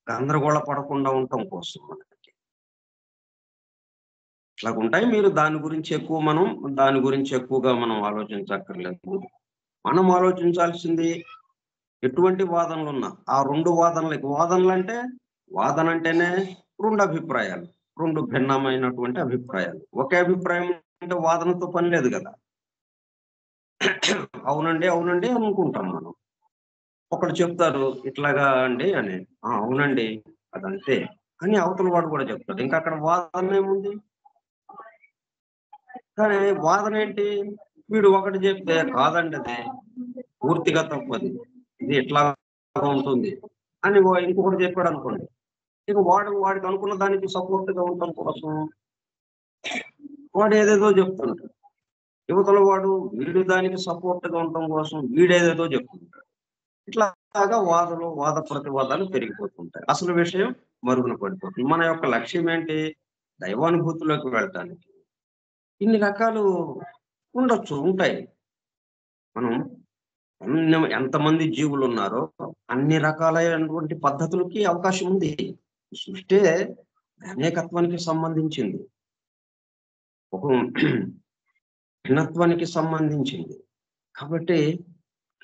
గందరగోళ పడకుండా ఉండటం కోసం మనకి ఇలాగ ఉంటాయి. మీరు దాని గురించి ఎక్కువగా మనం ఆలోచించక్కర్లేదు. మనం ఆలోచించాల్సింది ఎటువంటి వాదనలున్నా ఆ 2 వాదనలంటే వాదన అంటేనే 2 అభిప్రాయాలు. 2 భిన్నమైనటువంటి అభిప్రాయాలు. ఒకే అభిప్రాయం అంటే వాదనతో పని లేదు గదా! అవునండి, అవునండి అనుకుంటాం మనం. ఒకళ్ళు చెప్తారు ఇట్లాగా అండి అని. ఆ! అవునండి. అదంతే అని అవతల వాడు కూడా చెప్తాడు. ఇంకా అక్కడ వాదనేముంది? కానీ వాదనేంటి? వీడు ఒకటి చెప్తే కాదండి అది పూర్తిగా తప్పది. ఇది ఇట్లాగా ఉంటుంది అని ఇంకొకడు చెప్పాడనుకోండి. ఇక వాడికి అనుకున్న దానికి సపోర్ట్‌గా ఉండటం కోసం వాడు ఏదేదో చెప్తుంటాడు. యువతల వాడు వీడు దానికి సపోర్ట్‌గా ఉండటం కోసం వీడేదేదో చెప్తుంటాడు. ఇట్లాగా వాద ప్రతివాదాలు పెరిగిపోతుంటాయి. అసలు విషయం మరుగున పడిపోతుంది. మన యొక్క లక్ష్యం ఏంటి? దైవానుభూతిలోకి వెళ్ళటానికి. ఇన్ని రకాలు ఉంటాయి. మనం ఎంతమంది జీవులున్నారో అన్ని రకాలైనటువంటి పద్ధతులకి అవకాశం ఉంది. సృష్టే అనేకత్వానికి సంబంధించింది. ఒక భిన్నత్వానికి సంబంధించింది. కాబట్టి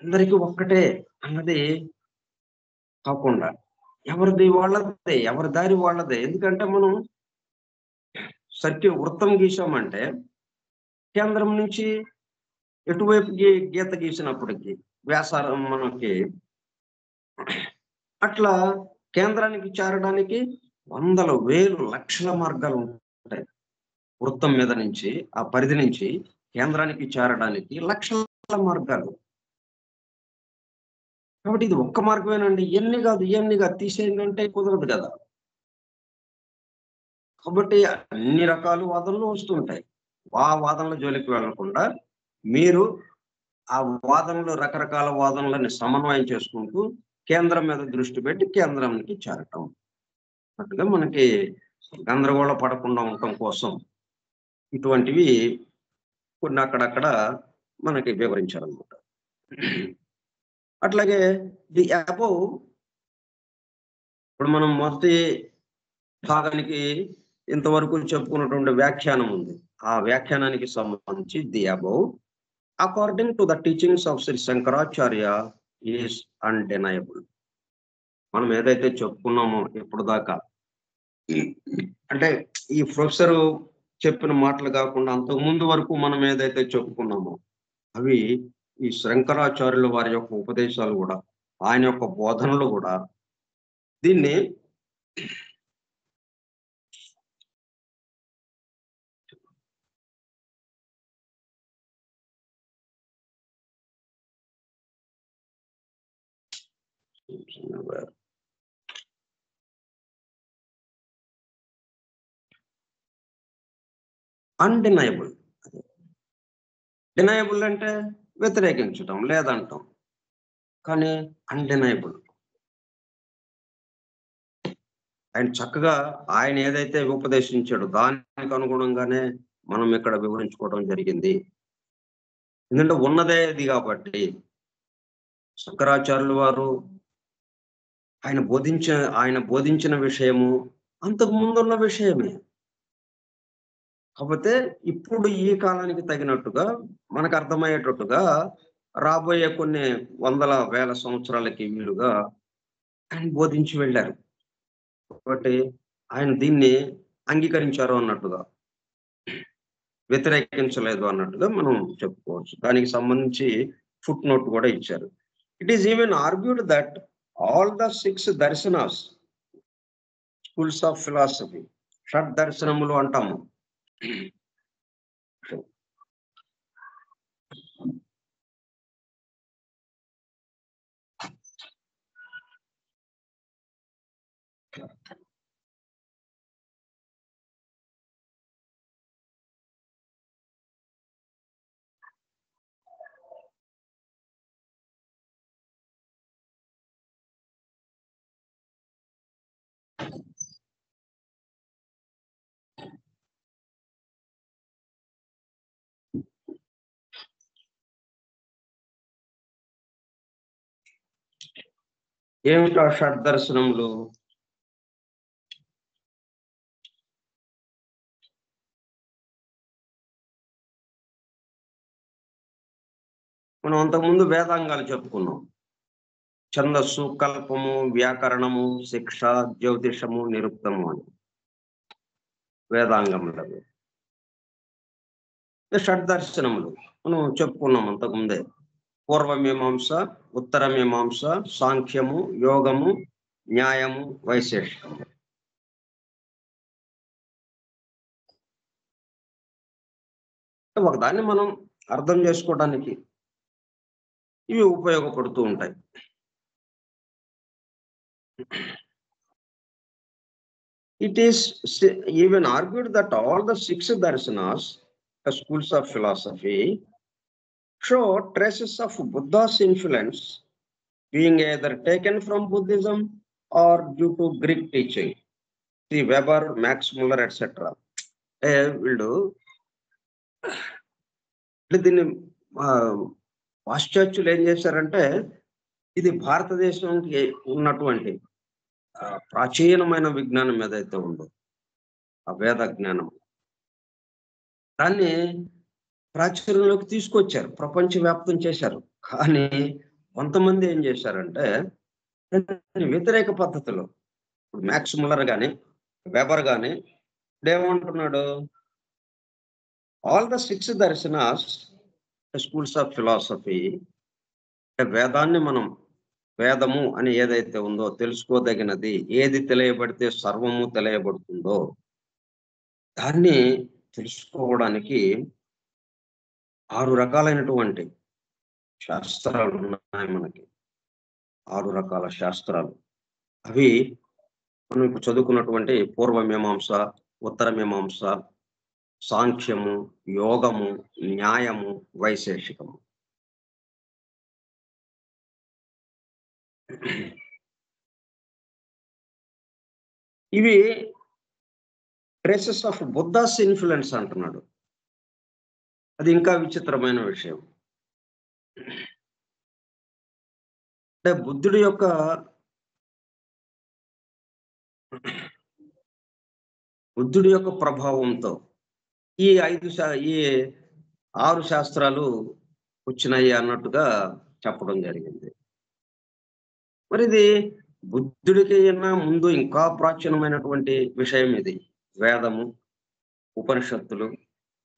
అందరికి ఒక్కటే అన్నది కాకుండా ఎవరిది వాళ్ళదే, ఎవరి దారి వాళ్ళదే. ఎందుకంటే మనం వృత్తం గీసామంటే కేంద్రం నుంచి ఎటువైపు గీత గీసినప్పటికి వ్యాసారం మనకి అట్లా కేంద్రానికి చేరడానికి వందల, వేలు, లక్షల మార్గాలు ఉంటాయి. వృత్తం మీద నుంచి ఆ పరిధి నుంచి కేంద్రానికి చేరడానికి లక్షల మార్గాలు. కాబట్టి ఇది ఒక్క మార్గమేనండి. ఇయన్ని కాదు తీసేయండి అంటే కుదరదు కదా! కాబట్టి అన్ని రకాల వాదనలు వస్తుంటాయి. ఆ వాదనల జోలికి వెళ్ళకుండా మీరు ఆ రకరకాల వాదనలని సమన్వయం చేసుకుంటూ కేంద్రం మీద దృష్టి పెట్టి కేంద్రానికి చేరటం. అట్టుగా మనకి గందరగోళ పడకుండా ఉండటం కోసం ఇటువంటివి కొన్ని అక్కడక్కడ మనకి వివరించారనమాట. అట్లాగే ది అబోవ్ ఇప్పుడు మనం మొదటి భాగానికి ఇంతవరకు చెప్పుకున్నటువంటి వ్యాఖ్యానం ఉంది. ఆ వ్యాఖ్యానానికి సంబంధించి the above according to the teachings of Shri Shankaracharya is undeniable. మనం ఏదైతే చెప్పుకున్నామో ఇప్పటిదాకా అంటే ఈ ప్రొఫెసరు చెప్పిన మాటలు కాకుండా అంతకు ముందు వరకు మనం ఏదైతే చెప్పుకున్నామో అవి ఈ శంకరాచార్యుల వారి యొక్క ఉపదేశాలు గూడా, ఆయన యొక్క బోధనలు గూడా దీన్ని అన్‌డెనయబుల్. డినయబుల్ అంటే వ్యతిరేకించటం, లేదంటాం. కానీ అన్‌డెనయబుల్. ఆయన ఏదైతే ఉపదేశించాడో దానికి అనుగుణంగానే మనం ఇక్కడ వివరించుకోవడం జరిగింది. ఎందుకంటే ఉన్నదే ఇది కాబట్టి శంకరాచార్యుల వారు ఆయన బోధించిన విషయము అంతకు ముందున్న విషయమే. కాపోతే ఇప్పుడు ఈ కాలానికి తగినట్టుగా మనకు అర్థమయ్యేటట్టుగా రాబోయే కొన్ని వందల, వేల సంవత్సరాలకి వీలుగా ఆయన బోధించి వెళ్లారు. కాబట్టి ఆయన దీన్ని అంగీకరించారు అన్నట్టుగా, వ్యతిరేకించలేదు అన్నట్టుగా మనం చెప్పుకోవచ్చు. దానికి సంబంధించి ఫుట్ నోట్ కూడా ఇచ్చారు. It is even argued that all the 6 darshanas, schools of philosophy, షడ్దర్శనములు అంటాము. ఏమిటా షడ్దర్శనములు? మనం అంతకుముందు వేదాంగాలు చెప్పుకున్నాం. ఛందస్సు, కల్పము, వ్యాకరణము, శిక్ష, జ్యోతిషము, నిరుక్తము అని వేదాంగములు. షడ్దర్శనములు మనం చెప్పుకున్నాం అంతకుముందే. పూర్వమీమాంస, ఉత్తరమీమాంస, సాంఖ్యము, యోగము, న్యాయము, వైశేషికము. ఒకదాన్ని మనం అర్థం చేసుకోవడానికి ఇవి ఉపయోగపడుతూ ఉంటాయి. It is even argued that all the 6 darshanas, the schools of philosophy, show traces of Buddha's influence, being either taken from Buddhism or due to Greek teaching. See Weber, Max Muller, etc. వీళ్ళు దీన్ని పాశ్చాత్యులు ఏం చేశారంటే, ఇది భారతదేశానికి ఉన్నటువంటి ప్రాచీనమైన విజ్ఞానం ఏదైతే ఉందో, ఆ వేద జ్ఞానం, దాన్ని ప్రాచుర్యంలోకి తీసుకొచ్చారు, ప్రపంచవ్యాప్తం చేశారు. కానీ కొంతమంది ఏం చేశారంటే వ్యతిరేక పద్ధతిలో, మ్యాక్స్ ముల్లర్ కానీ వెబర్ కానీ ఏమంటున్నాడు, all the 6 darshanas schools of philosophy, వేదాన్ని మనం, వేదము అని ఏదైతే ఉందో తెలుసుకోదగినది, ఏది తెలియబడితే సర్వము తెలియబడుతుందో దాన్ని తెలుసుకోవడానికి 6 రకాలైనటువంటి శాస్త్రాలు ఉన్నాయి మనకి. 6 రకాల శాస్త్రాలు. అవి మనం ఇప్పుడు చదువుకున్నటువంటి పూర్వమీమాంస, ఉత్తరమీమాంస, సాంఖ్యము, యోగము, న్యాయము, వైశేషికము. ఇవి ట్రేసెస్ ఆఫ్ బుద్ధాస్ ఇన్ఫ్లుయెన్స్ అంటున్నాడు. అది ఇంకా విచిత్రమైన విషయం. అంటే బుద్ధుడి యొక్క ప్రభావంతో ఈ 6 శాస్త్రాలు వచ్చినాయి అన్నట్టుగా చెప్పడం జరిగింది. మరి ఇది బుద్ధుడికి ముందు ఇంకా ప్రాచీనమైనటువంటి విషయం ఇది. వేదము, ఉపనిషత్తులు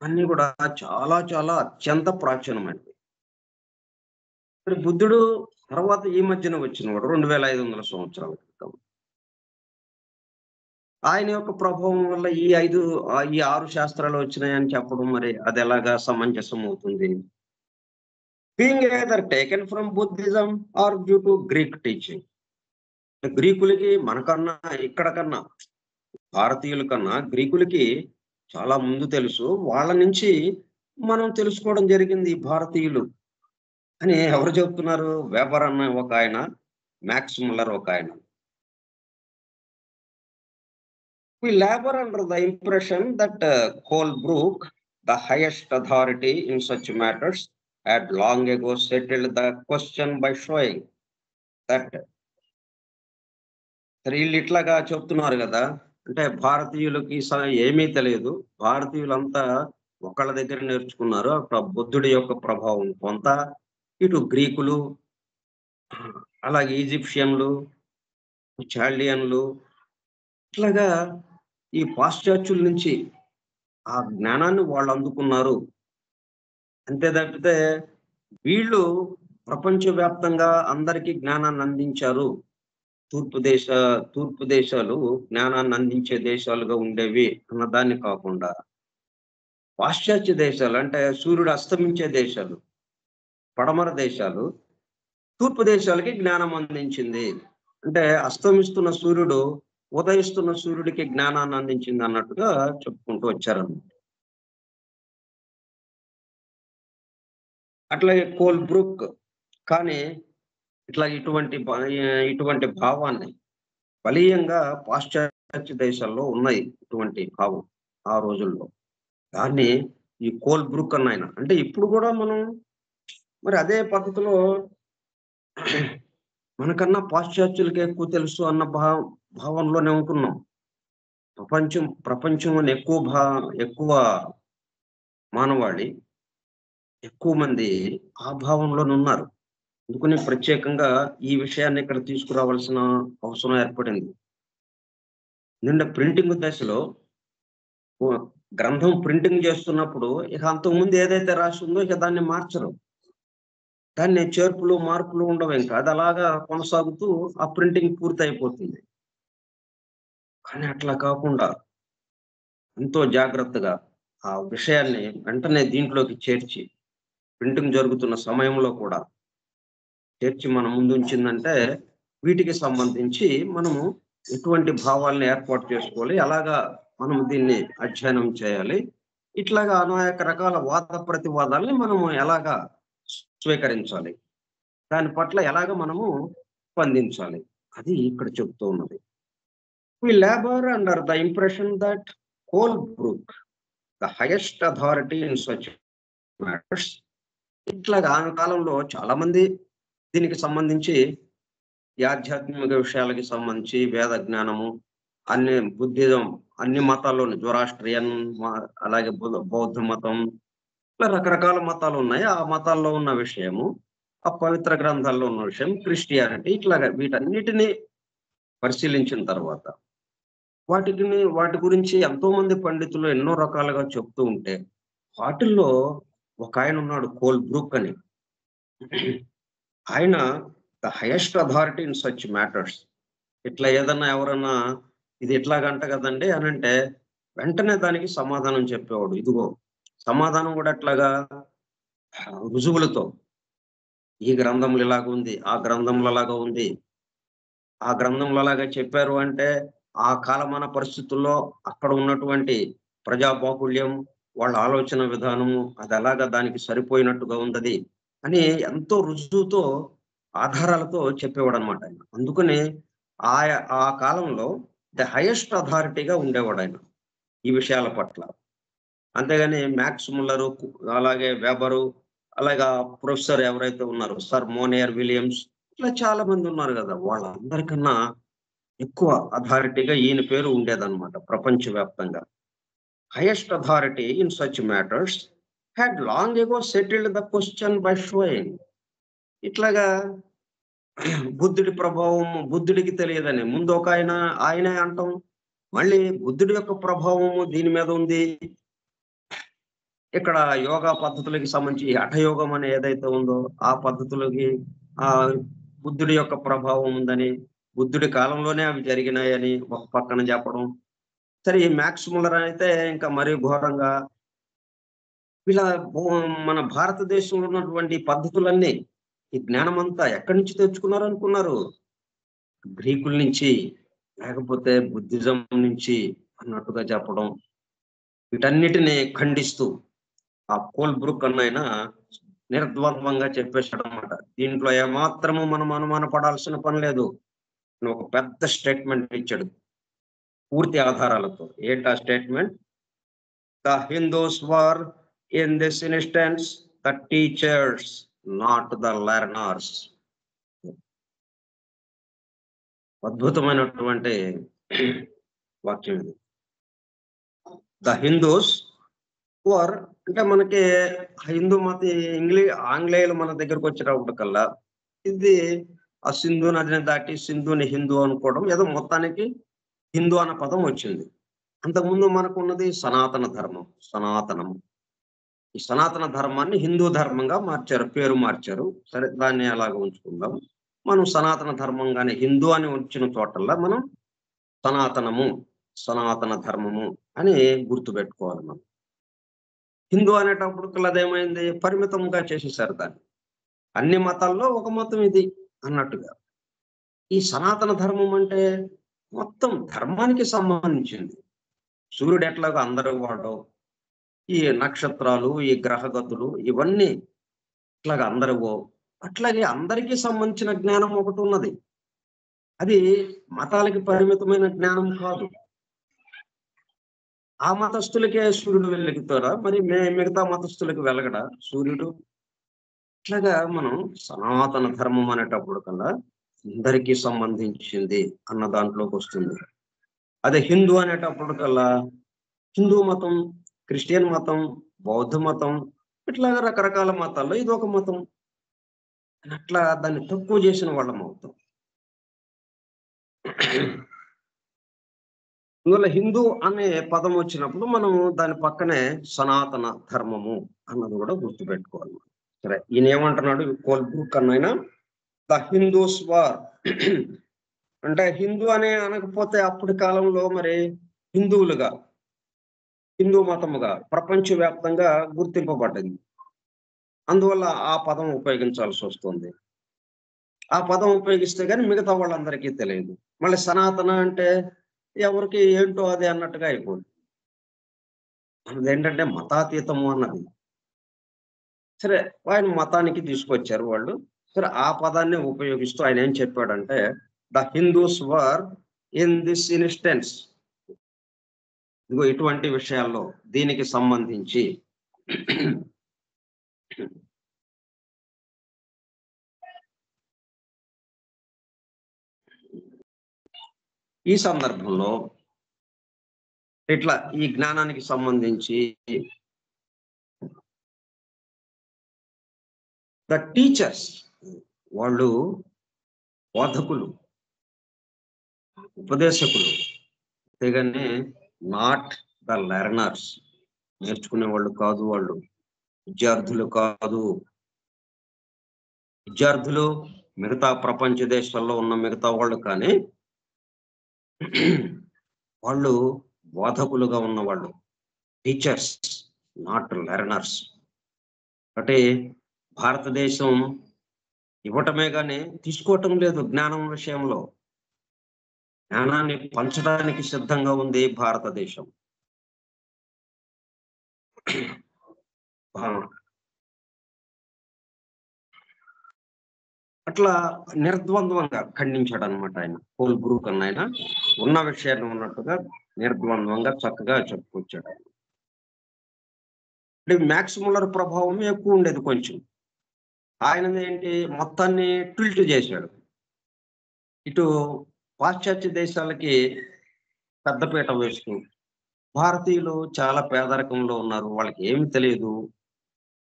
అన్ని కూడా చాలా చాలా అత్యంత ప్రాచీనమైనవి. మరి బుద్ధుడు తర్వాత ఈ మధ్యన వచ్చినవాడు 2500 సంవత్సరాల క్రితం. ఆయన యొక్క ప్రభావం వల్ల ఈ 6 శాస్త్రాలు వచ్చినాయని చెప్పడం మరి అది ఎలాగా సమంజసం అవుతుంది? Being either taken from Buddhism or due to Greek teaching. గ్రీకులకి మనకన్నా, ఇక్కడ కన్నా, భారతీయుల కన్నా గ్రీకులకి చాలా ముందు తెలుసు. వాళ్ళ నుంచి మనం తెలుసుకోవడం జరిగింది భారతీయులు అని ఎవరు చెప్తున్నారు? వెబర్ అన్న ఒక ఆయన, మ్యాక్స్ ముల్లర్ ఒక ఆయన. We labor under the impression that Colebrooke, the highest authority in such matters, had long ago settled the question by showing that వీళ్ళు ఇట్లాగా చెప్తున్నారు కదా, అంటే భారతీయులకి ఏమీ తెలియదు, భారతీయులంతా ఒకళ్ళ దగ్గర నేర్చుకున్నారు. అప్పుడు బుద్ధుడి యొక్క ప్రభావం కొంత, ఇటు గ్రీకులు, అలాగే ఈజిప్షియన్లు, చాల్డియన్లు, ఇట్లాగా ఈ పాశ్చాత్యుల నుంచి ఆ జ్ఞానాన్ని వాళ్ళు అందుకున్నారు. అంతే తప్పితే వీళ్ళు ప్రపంచవ్యాప్తంగా అందరికీ జ్ఞానాన్ని అందించారు. తూర్పు దేశాలు జ్ఞానాన్ని అందించే దేశాలుగా ఉండేవి అన్నదాన్ని కాకుండా, పాశ్చాత్య దేశాలు అంటే సూర్యుడు అస్తమించే దేశాలు, పడమర దేశాలు తూర్పు దేశాలకి జ్ఞానం అందించింది. అంటే అస్తమిస్తున్న సూర్యుడు ఉదయిస్తున్న సూర్యుడికి జ్ఞానాన్ని అందించింది అన్నట్టుగా చెప్పుకుంటూ వచ్చారన్నమాట. అట్లాగే కోల్బ్రూక్ కానీ ఇట్లా ఇటువంటి భావాన్ని బలీయంగా పాశ్చాత్య దేశాల్లో ఉన్నాయి, ఇటువంటి భావం ఆ రోజుల్లో. దాన్ని ఈ కోల్బ్రూక్ అన్న ఆయన, అంటే ఇప్పుడు కూడా మనం మరి అదే పద్ధతిలో మనకన్నా పాశ్చాత్యులకి ఎక్కువ తెలుసు అన్న భావంలోనే ఉంటున్నాం. ప్రపంచం ఎక్కువ మానవాళి, ఎక్కువ మంది ఆ భావంలోనే ఉన్నారు. అందుకని ప్రత్యేకంగా ఈ విషయాన్ని ఇక్కడ తీసుకురావాల్సిన అవసరం ఏర్పడింది. నిన్న ప్రింటింగ్ దశలో ఓ గ్రంథం ప్రింటింగ్ చేస్తున్నప్పుడు ఇక అంతకుముందు ఏదైతే రాసి ఉందో ఇక దాన్ని మార్చరు. దాన్ని చేర్పులు, మార్పులు ఉండవు ఇంకా. అది అలాగా కొనసాగుతూ ఆ ప్రింటింగ్ పూర్తయిపోతుంది. కానీ అట్లా కాకుండా ఎంతో జాగ్రత్తగా ఆ విషయాన్ని వెంటనే దీంట్లోకి చేర్చి, ప్రింటింగ్ జరుగుతున్న సమయంలో కూడా చేర్చి మన ముందుంచిందంటే, వీటికి సంబంధించి మనము ఎటువంటి భావాలను ఏర్పాటు చేసుకోవాలి, ఎలాగా మనం దీన్ని అధ్యయనం చేయాలి, ఇట్లాగా అనేక రకాల వాద ప్రతివాదాల్ని మనము ఎలాగా స్వీకరించాలి, దాని పట్ల ఎలాగ మనము స్పందించాలి, అది ఇక్కడ చెప్తూ ఉన్నది. We labor under the impression that Holbrook, the highest authority in such matters, ఇట్లాగా ఆ కాలంలో చాలా మంది దీనికి సంబంధించి ఈ ఆధ్యాత్మిక విషయాలకి సంబంధించి వేద జ్ఞానము, అన్ని బుద్ధిజం, అన్ని మతాల్లోని జొరాస్ట్రియన్, అలాగే బౌద్ధ మతం, ఇట్లా రకరకాల మతాలు ఉన్నాయి. ఆ మతాల్లో ఉన్న విషయము, ఆ పవిత్ర గ్రంథాల్లో ఉన్న విషయం, క్రిస్టియానిటీ, ఇట్లాగా వీటన్నిటిని పరిశీలించిన తర్వాత వాటి గురించి ఎంతో మంది పండితులు ఎన్నో రకాలుగా చెప్తూ ఉంటే, వాటిల్లో ఒక ఆయన ఉన్నాడు, కోల్బ్రూక్ అని. ఆయన the highest authority in such matters. ఇట్లా ఏదన్నా ఎవరన్నా ఇది ఇట్లాగంట కదండి అని అంటే వెంటనే దానికి సమాధానం చెప్పేవాడు. ఇదిగో సమాధానం కూడా ఎట్లాగా, రుజువులతో. ఈ గ్రంథంలో ఇలాగ ఉంది, ఆ గ్రంథంలో అలాగా ఉంది, ఆ గ్రంథంలో అలాగా చెప్పారు అంటే ఆ కాలమాన పరిస్థితుల్లో అక్కడ ఉన్నటువంటి ప్రజా బాహుళ్యం, వాళ్ళ ఆలోచన విధానము అది అలాగా దానికి సరిపోయినట్టుగా ఉందది అని ఎంతో రుజువుతో, ఆధారాలతో చెప్పేవాడు అనమాట ఆయన. అందుకని ఆ కాలంలో ద హైయెస్ట్ అథారిటీగా ఉండేవాడు ఆయన ఈ విషయాల పట్ల. అంతేగాని మ్యాక్స్ ముల్లరు, అలాగే వెబరు, అలాగా ప్రొఫెసర్ ఎవరైతే ఉన్నారో సర్ మోనియర్ విలియమ్స్, ఇట్లా చాలా మంది ఉన్నారు కదా, వాళ్ళందరికన్నా ఎక్కువ అథారిటీగా ఈయన పేరు ఉండేదన్నమాట ప్రపంచవ్యాప్తంగా. Highest authority in such matters had long ago settled the question by sowing. ఇట్లాగా బుద్ధుడి ప్రభావం బుద్ధుడికి తెలియదని ముందు ఒక ఆయనే అంటాం, మళ్ళీ బుద్ధుడి యొక్క ప్రభావము దీని మీద ఉంది. ఇక్కడ యోగా పద్ధతులకి సంబంధించి హఠయోగం అని ఏదైతే ఉందో ఆ పద్ధతులకి ఆ బుద్ధుడి యొక్క ప్రభావం ఉందని, బుద్ధుడి కాలంలోనే అవి జరిగినాయని ఒక పక్కన చెప్పడం. సరే, ఈ మ్యాక్స్ ముల్లర్ అయితే ఇంకా మరీ ఘోరంగా ఇలా మన భారతదేశంలో ఉన్నటువంటి పద్ధతులన్నీ, ఈ జ్ఞానం అంతా ఎక్కడి నుంచి తెచ్చుకున్నారు అనుకున్నారు? గ్రీకుల నుంచి, లేకపోతే బుద్ధిజం నుంచి అన్నట్టుగా చెప్పడం. వీటన్నిటిని ఖండిస్తూ ఆ కోల్బ్రూక్ అన్నాయన నిర్ద్వంద్వంగా చెప్పేశాడు అనమాట. దీంట్లో ఏమాత్రము మనం అనుమాన పడాల్సిన పని లేదు. ఒక పెద్ద స్టేట్మెంట్ ఇచ్చాడు పూర్తి ఆధారాలతో. ఏంటా statement? The Hindus were in this instance the teachers, not the learners. అద్భుతమైనటువంటి వాక్యం ఇది. ద హిందూస్ వర్ అంటే మనకి హిందూ మత ఆంగ్లేయులు మన దగ్గరకు వచ్చేటప్పుడు కల్లా ఇది ఆ సింధు నదిని దాటి సింధుని హిందూ అనుకోవడం, ఏదో మొత్తానికి హిందూ అన్న పదం వచ్చింది. అంతకుముందు మనకు ఉన్నది సనాతన ధర్మం, సనాతనము. ఈ సనాతన ధర్మాన్ని హిందూ ధర్మంగా మార్చారు, పేరు మార్చారు. సరే, దాన్ని అలాగ ఉంచుకుందాం. మనం సనాతన ధర్మంగానే, హిందూ అని వచ్చిన చోటల్లా మనం సనాతనము, సనాతన ధర్మము అని గుర్తుపెట్టుకోవాలి. మనం హిందూ అనేటప్పుడు అదేమైంది, పరిమితంగా చేసేసారు దాన్ని. అన్ని మతాల్లో ఒక మతం ఇది అన్నట్టుగా. ఈ సనాతన ధర్మం అంటే మొత్తం ధర్మానికి సంబంధించింది. సూర్యుడు ఎట్లాగో అందరూ వాడు, ఈ నక్షత్రాలు, ఈ గ్రహగతులు, ఇవన్నీ ఇట్లాగా అందరివో, అట్లాగే అందరికీ సంబంధించిన జ్ఞానం ఒకటి ఉన్నది. అది మతాలకి పరిమితమైన జ్ఞానం కాదు. ఆ మతస్థులకే సూర్యుడు వెలుగుతారా, మరి మిగతా మతస్థులకు వెలగడా సూర్యుడు? ఇట్లాగా మనం సనాతన ధర్మం అనేటప్పుడు కల్లా అందరికీ సంబంధించింది అన్న దాంట్లోకి వస్తుంది. అదే హిందూ అనేటప్పుడు కల్లా హిందూ మతం, క్రిస్టియన్ మతం, బౌద్ధ మతం, ఇట్లాగా రకరకాల మతాల్లో ఇదొక మతం. అట్లా దాన్ని తక్కువ చేసిన వాళ్ళం అవుతాం. అందువల్ల హిందూ అనే పదం వచ్చినప్పుడు మనం దాని పక్కనే సనాతన ధర్మము అన్నది కూడా గుర్తుపెట్టుకోవాలి. సరే, ఈయన ఏమంటున్నాడు కోల్బ్రూక్ అన్నైనా ద హిందూస్ వార్ అంటే హిందూ అనే అనకపోతే అప్పటి కాలంలో మరి హిందువులుగా హిందూ మతముగా ప్రపంచవ్యాప్తంగా గుర్తింపబడ్డది. అందువల్ల ఆ పదం ఉపయోగించాల్సి వస్తుంది. ఆ పదం ఉపయోగిస్తే గాని మిగతా వాళ్ళందరికీ తెలియదు. మళ్ళీ సనాతన అంటే ఎవరికి ఏంటో అది అన్నట్టుగా అయిపోద్ది. మనదేంటంటే మతాతీతము అన్నది. సరే, ఆయన మతానికి తీసుకొచ్చారు వాళ్ళు. సరే, ఆ పదాన్ని ఉపయోగిస్తూ ఆయన ఏం చెప్పాడంటే, the Hindus were in this instance ఇదిగో ఇటువంటి విషయాల్లో దీనికి సంబంధించి ఈ సందర్భంలో ఇట్లా ఈ జ్ఞానానికి సంబంధించి ద టీచర్స్ వాళ్ళు బోధకులు, ఉపదేశకులు. అంతేగాని నాట్ ద లెర్నర్స్. నేర్చుకునే వాళ్ళు కాదు వాళ్ళు. విద్యార్థులు కాదు. విద్యార్థులు మిగతా ప్రపంచ దేశాల్లో ఉన్న మిగతా వాళ్ళు కానీ వాళ్ళు బోధకులుగా ఉన్నవాళ్ళు. Teachers, not learners. అంటే భారతదేశం ఇవ్వటమే గాని తీసుకోవటం లేదు జ్ఞానం విషయంలో. జ్ఞానాన్ని పంచడానికి సిద్ధంగా ఉంది భారతదేశం. ఆ! అట్లా నిర్ద్వంద్వంగా ఖండించాడనమాట ఆయన. కోల్బ్రూక్ అన్నాయన ఉన్న విషయాన్ని ఉన్నట్టుగా నిర్ద్వంద్వంగా చక్కగా చెప్పుకొచ్చాడు. అంటే మ్యాక్స్ ముల్లర్ ప్రభావం ఎక్కువుండేది కొంచెం. ఆయనదేంటి మొత్తాన్ని ట్విల్ట్ చేశాడు. ఇటు పాశ్చాత్య దేశాలకి పెద్దపీట వేస్తూ, భారతీయులు చాలా పేదరికంలో ఉన్నారు. వాళ్ళకి ఏమి తెలీదు.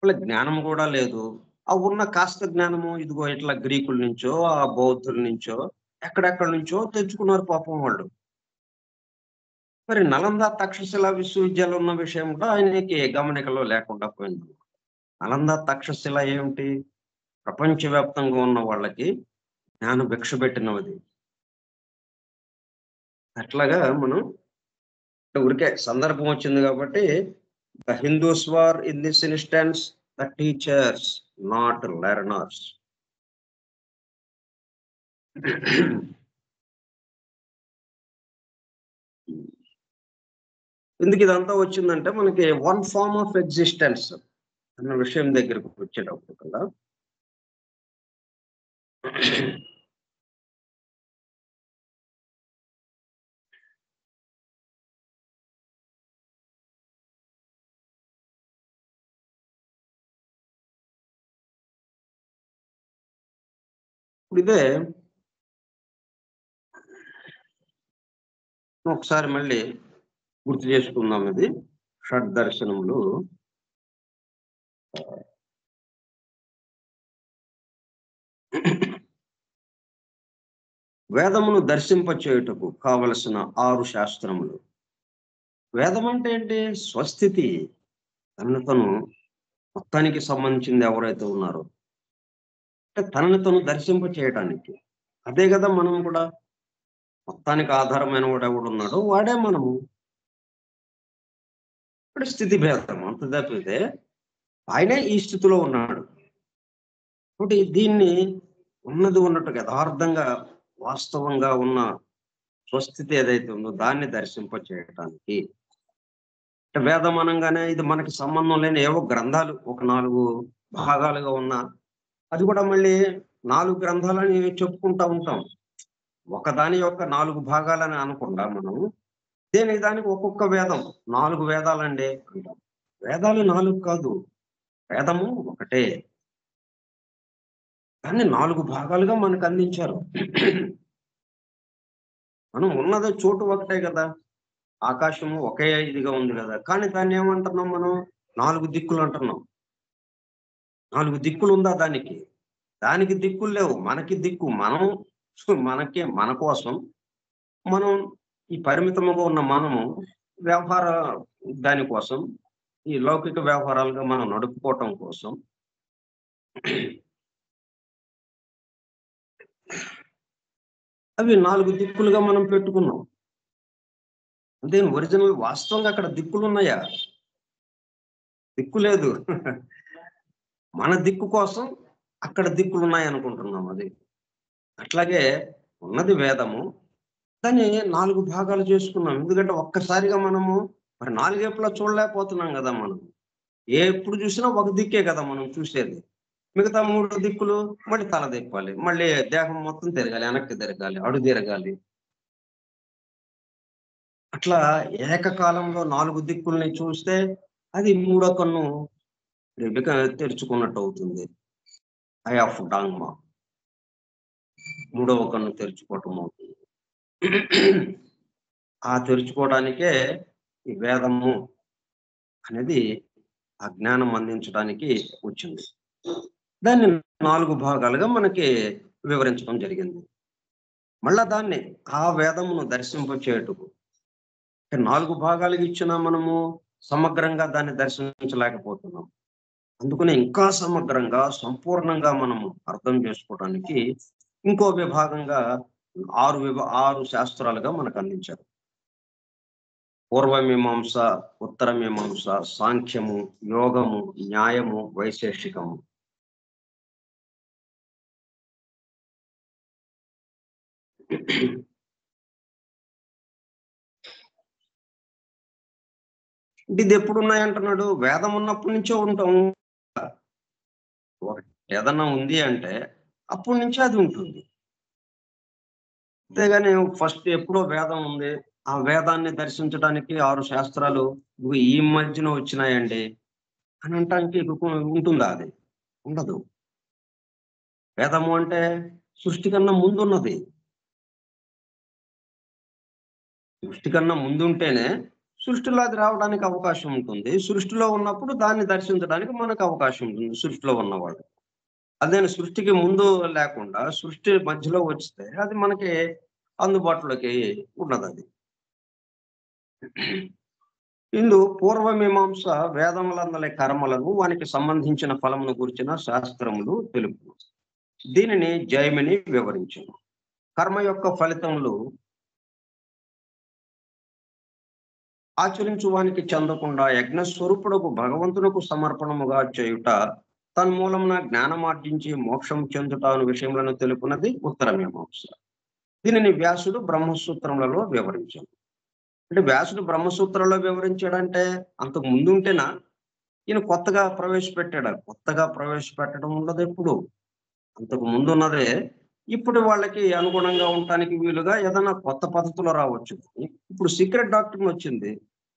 వాళ్ళకి జ్ఞానం గూడా లేదు. ఆ ఉన్న కాస్త జ్ఞానము ఇదిగో ఇట్లా గ్రీకుల నుంచో, ఆ బౌద్ధుల నుంచో, ఎక్కడెక్కడి నుంచో తెచ్చుకున్నారు పాపం వాళ్ళు. మరి నలంద తక్షశిల విశ్వవిద్యాలయం ఉన్న విషయం కూడా ఆయనకి గమనికలో లేకుండా పోయింది. నలంద తక్షశిల ఏమిటి? ప్రపంచవ్యాప్తంగా ఉన్న వాళ్ళకి జ్ఞాన భిక్ష పెట్టినవది. అట్లాగా మనం ఊరికే సందర్భం వచ్చింది కాబట్టి the Hindus were in this instance the teachers, not learners. ఎందుకు ఇదంతా వచ్చిందంటే మనకి వన్ ఫార్మ్ ఆఫ్ ఎగ్జిస్టెన్స్ అన్న విషయం దగ్గరికి వచ్చేటప్పుడు కల్లా ఇప్పుడు ఇదే ఒకసారి మళ్ళీ గుర్తు చేసుకుందాం ఇది. షడ్దర్శనములు వేదమును దర్శింపచేయుటకు కావలసిన 6 శాస్త్రములు. వేదం అంటే ఏంటి? స్వస్థితి. తనను తను మొత్తానికి సంబంధించింది ఎవరైతే ఉన్నారో, అంటే తనను తను దర్శింప చేయటానికి. అదే గదా మనం కూడా. మొత్తానికి ఆధారమైన వాడు ఎవడున్నాడో వాడే మనము. ఇప్పుడు స్థితి భేదం అంత తప్పితే ఆయనే ఈ స్థితిలో ఉన్నాడు. కాబట్టి దీన్ని ఉన్నది ఉన్నట్టుగా యథార్థంగా వాస్తవంగా ఉన్న స్వస్థితి ఏదైతే ఉందో దాన్ని దర్శింప చేయటానికి. అంటే వేదం అనంగానే ఇది మనకి సంబంధం లేని ఏవో గ్రంథాలు ఒక 4 భాగాలుగా ఉన్న అది కూడా మళ్ళీ 4 గ్రంథాలని చెప్పుకుంటా ఉంటాం. ఒకదాని యొక్క 4 భాగాలని అనకుండా మనం దేనికి దానికి ఒక్కొక్క వేదం. 4 వేదాలండి అంటాం. వేదాలు 4 కాదు. వేదము ఒకటే. దాన్ని 4 భాగాలుగా మనకు అందించారు. మనం ఉన్నది చోటు ఒకటే గదా! ఆకాశము ఒకే ఇదిగా ఉంది గదా! కానీ దాన్ని ఏమంటున్నాం మనం? 4 దిక్కులు అంటున్నాం. 4 దిక్కులు ఉందా దానికి? దానికి దిక్కులు లేవు. మనకి దిక్కు. మన కోసం మనం ఈ పరిమితముగా ఉన్న మనము వ్యవహార దాని కోసం, ఈ లౌకిక వ్యవహారాలుగా మనం నడుపుకోవటం కోసం అవి 4 దిక్కులుగా మనం పెట్టుకున్నాం. అంటే ఒరిజినల్ వాస్తవంగా అక్కడ దిక్కులున్నాయా? దిక్కు లేదు. మన దిక్కు కోసం అక్కడ దిక్కులున్నాయనుకుంటున్నాం అది. అట్లాగే ఉన్నది వేదము. దాన్ని 4 భాగాలు చేసుకున్నాం. ఎందుకంటే ఒక్కసారిగా మనము మరి 4 వైపులా చూడలేకపోతున్నాం గదా మనం. ఎప్పుడు చూసినా ఒక దిక్కే కదా మనం చూసేది. మిగతా 3 దిక్కులు మళ్ళీ తల తిప్పాలి. మళ్ళీ దేహం మొత్తం తిరగాలి. వెనక్కి తిరగాలి. అడు తిరగాలి. అట్లా ఏకకాలంలో 4 దిక్కుల్ని చూస్తే అది మూడో కన్ను తెరుచుకున్నట్టు అవుతుంది. Eye of Dangma. మూడవ కన్ను తెరుచుకోవటం అవుతుంది. ఆ తెరుచుకోవడానికే ఈ వేదము అనేది ఆ జ్ఞానం అందించడానికి వచ్చింది. దాన్ని 4 భాగాలుగా మనకి వివరించడం జరిగింది. మళ్ళా దాన్ని ఆ వేదమును దర్శింపచేయుటకు 4 భాగాలుగా ఇచ్చినా మనము సమగ్రంగా దాన్ని దర్శించలేకపోతున్నాం. అందుకనే ఇంకా సమగ్రంగా, సంపూర్ణంగా మనము అర్థం చేసుకోవడానికి ఇంకో విభాగంగా 6 శాస్త్రాలుగా మనకు అందించారు. పూర్వమీమాంస, ఉత్తర మీమాంస, సాంఖ్యము, యోగము, న్యాయము, వైశేషికము. ఇది ఎప్పుడున్నాయంటున్నాడు? వేదం ఉన్నప్పటి నుంచే ఉంటాము. ఏదన్నా ఉంది అంటే అప్పటి నుంచే అది ఉంటుంది. అంతేగాని ఫస్ట్ ఎప్పుడో వేదం ఉంది. ఆ వేదాన్ని దర్శించడానికి 6 శాస్త్రాలు ఇగో ఈ మధ్యన వచ్చినాయండి అని అంటానికి ఉంటుందా అది? ఉండదు. వేదము అంటే సృష్టి కన్నా ముందున్నది. సృష్టి కన్నా ముందుంటేనే సృష్టిలో అది రావడానికి అవకాశం ఉంటుంది. సృష్టిలో ఉన్నప్పుడు దాన్ని దర్శించడానికి మనకు అవకాశం ఉంటుంది సృష్టిలో ఉన్నవాళ్ళు. అదే సృష్టికి ముందు లేకుండా సృష్టి మధ్యలో వస్తే అది మనకి అందుబాటులోకి ఉండదది. ఇందు పూర్వమీమాంస వేదములందలి కర్మలను వానికి సంబంధించిన ఫలమును గూర్చిన శాస్త్రములు తెలుపును. దీనిని జైమిని వివరించును. కర్మ యొక్క ఫలితములు ఆచరించువానికి చెందకుండా యజ్ఞస్వరూపుడకు భగవంతునకు సమర్పణముగా చేయుట తన్మూలమున జ్ఞానమార్జించి మోక్షం చెందుట అను విషయములను తెలుపునది ఉత్తరమీమాంస. దీనిని వ్యాసుడు బ్రహ్మసూత్రములలో వివరించాడు. అంటే వ్యాసుడు బ్రహ్మసూత్రాల్లో వివరించాడంటే అంతకు ముందు ఉంటేనా ఈయన కొత్తగా ప్రవేశపెట్టాడా? కొత్తగా ప్రవేశపెట్టడం ఉండదు ఎప్పుడు. అంతకు ముందు ఉన్నదే ఇప్పుడు వాళ్ళకి అనుగుణంగా ఉండటానికి వీలుగా ఏదైనా కొత్త పద్ధతిలో రావచ్చు. ఇప్పుడు సీక్రెట్ డాక్ట్రిన్ వచ్చింది.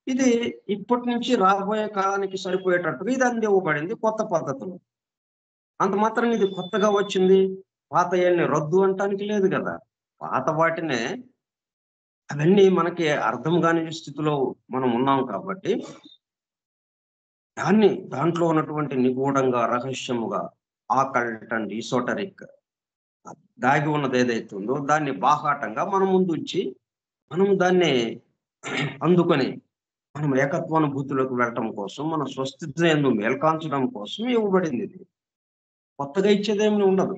ఇది ఇప్పటి నుంచి రాబోయే కాలానికి సరిపోయేటట్టుగా ఇది అందివ్వబడింది కొత్త పద్ధతిలో. అంత మాత్రం ఇది కొత్తగా వచ్చింది. పాతయన్ని రద్దు అనటానికి లేదు కదా! పాత వాటినే అవన్నీ మనకి అర్థం కాని స్థితిలో మనం ఉన్నాం కాబట్టి దాంట్లో ఉన్నటువంటి నిగూఢంగా, రహస్యముగా ఆకల్ట్ అండ్ ఈసోటరిక్ దాగి ఉన్నది ఏదైతే ఉందో దాన్ని బాహాటంగా మన ముందుంచి మనము దాన్ని అందుకొని మనం ఏకత్వానుభూతిలోకి వెళ్ళటం కోసం, మన స్వస్థితి యందు మేల్కాంచడం కోసం ఇవ్వబడింది ఇది. కొత్తగా ఇచ్చేదేమీ ఉండదు.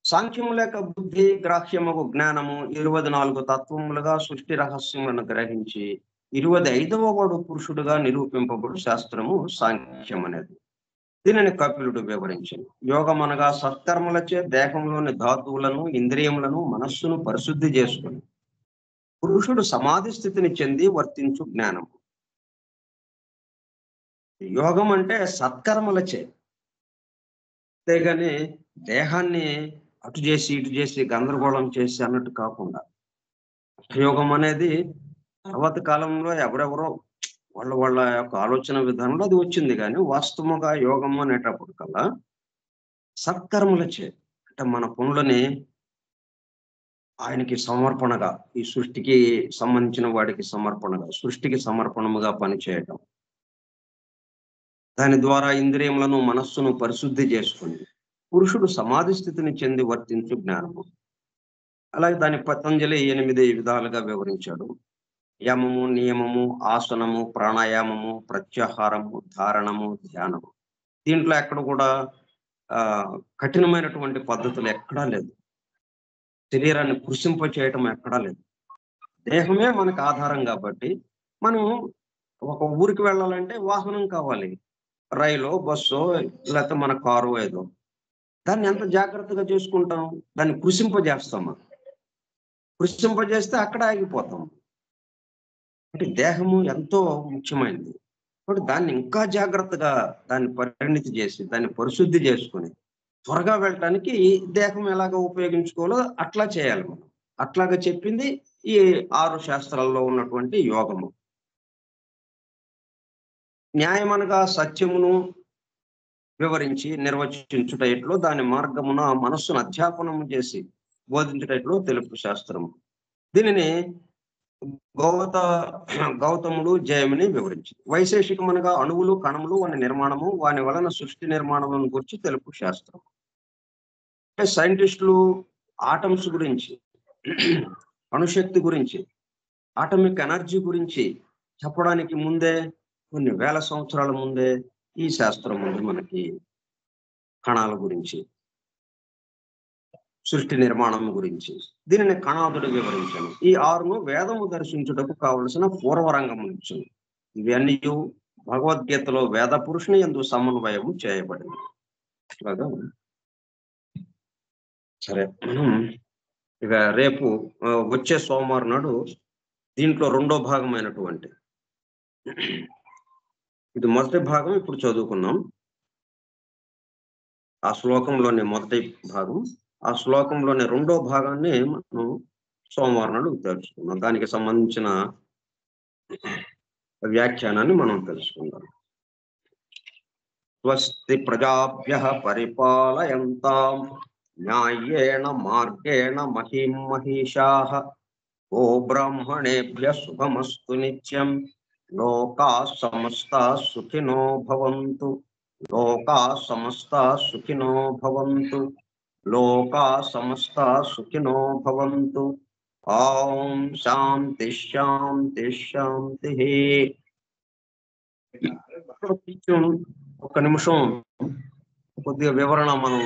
సాంఖ్యము లేక బుద్ధి గ్రాహ్యమగు జ్ఞానము 24 తత్వములుగా సృష్టి రహస్యములను గ్రహించి 25వ వాడు పురుషుడుగా నిరూపింపబడు శాస్త్రము సాంఖ్యం అనేది. దీనిని కపిలుడు వివరించాను. యోగం అనగా సత్కర్మలచే దేహంలోని ధాతువులను, ఇంద్రియములను, మనస్సును పరిశుద్ధి చేసుకుని పురుషుడు సమాధి స్థితిని చెంది వర్తించు జ్ఞానం. యోగం అంటే సత్కర్మలచే, అంతేగాని దేహాన్ని అటు చేసి ఇటు చేసి గందరగోళం చేసి అన్నట్టు కాకుండా యోగం అనేది తర్వాత కాలంలో ఎవరెవరో వాళ్ళ యొక్క ఆలోచన విధానంలో అది వచ్చింది. కానీ వాస్తవంగా యోగం అనేటప్పుడు కల్లా సత్కర్మలచే అంటే మన పనులని ఆయనకి సమర్పణగా, ఈ సృష్టికి సంబంధించిన వాడికి సమర్పణగా, సృష్టికి సమర్పణముగా పనిచేయటం. దాని ద్వారా ఇంద్రియములను మనస్సును పరిశుద్ధి చేసుకుని పురుషుడు సమాధి స్థితిని చెంది వర్తించు జ్ఞానము. అలాగే దాని పతంజలి 8 విధాలుగా వివరించాడు. యమము, నియమము, ఆసనము, ప్రాణాయామము, ప్రత్యాహారము, ధారణము, ధ్యానము. దీంట్లో ఎక్కడ కూడా కఠినమైనటువంటి పద్ధతులు ఎక్కడా లేదు. శరీరాన్ని కృషింప చేయటం ఎక్కడా లేదు. దేహమే మనకు ఆధారం కాబట్టి మనం ఒక ఊరికి వెళ్ళాలంటే వాహనం కావాలి. రైలు, బస్సు, లేకపోతే మన కారు ఏదో. దాన్ని ఎంత జాగ్రత్తగా చేసుకుంటాం? దాన్ని కృషింపజేస్తామా? కృషింపజేస్తే అక్కడ ఆగిపోతాం. అంటే దేహము ఎంతో ముఖ్యమైనది. కాబట్టి దాన్ని ఇంకా జాగ్రత్తగా దాన్ని పరిణితి చేసి, దాన్ని పరిశుద్ధి చేసుకొని త్వరగా వెళ్ళటానికి దేహం ఎలాగ ఉపయోగించుకోవాలో అట్లా చేయాలి మనం. అట్లాగా చెప్పింది ఈ 6 శాస్త్రాల్లో ఉన్నటువంటి యోగము. న్యాయమనగా సత్యమును వివరించి నిర్వచించుట ఎట్లో, దాని మార్గమున మనస్సును అధ్యాపనము చేసి బోధించుట ఎట్లో తెలుపు శాస్త్రము. దీనిని గౌతముడు జయముని వివరించింది. వైశేషికమనగా అణువులు, కణములు, వాని నిర్మాణము, వాని వలన సృష్టి నిర్మాణములను గురించి తెలుపు శాస్త్రం. సైంటిస్టులు ఆటమ్స్ గురించి, అణుశక్తి గురించి, ఆటమిక్ ఎనర్జీ గురించి చెప్పడానికి ముందే, కొన్ని వేల సంవత్సరాల ముందే ఈ శాస్త్రం ఉంది మనకి. కణాల గురించి, సృష్టి నిర్మాణం గురించి దీనిని కణాదుడు వివరించాను. ఈ 6ను వేదము దర్శించుటకు కావలసిన పూర్వరంగం ఇచ్చింది. ఇవన్నీ భగవద్గీతలో వేద పురుషుని యందు సమన్వయము చేయబడింది. అట్లాగా సరే, మనం ఇక రేపు వచ్చే సోమవారం నాడు దీంట్లో 2వ భాగమైనటువంటి, ఇది మొదటి భాగం ఇప్పుడు చదువుకున్నాం. ఆ శ్లోకంలోని మొదటి భాగం, ఆ శ్లోకంలోని 2వ భాగాన్ని మనం సోమవారం నాడు తెలుసుకున్నాం. దానికి సంబంధించిన వ్యాఖ్యానాన్ని మనం తెలుసుకుందాం. స్వస్తి ప్రజాభ్యః పరిపాలయంతాం న్యాయేన మార్గేణ మహిం మహిషాః గో బ్రాహ్మణేభ్యః శుభమస్తు నిత్యం. లోకాః సమస్తాః సుఖినో భవంతు. లోకాః సమస్తాః సుఖినో భవంతు. లోకాః సమస్తాః సుఖినో భవంతు. ఓం శాంతి శాంతి శాంతి. ఒక నిమిషం కొద్దిగా వివరణ మనం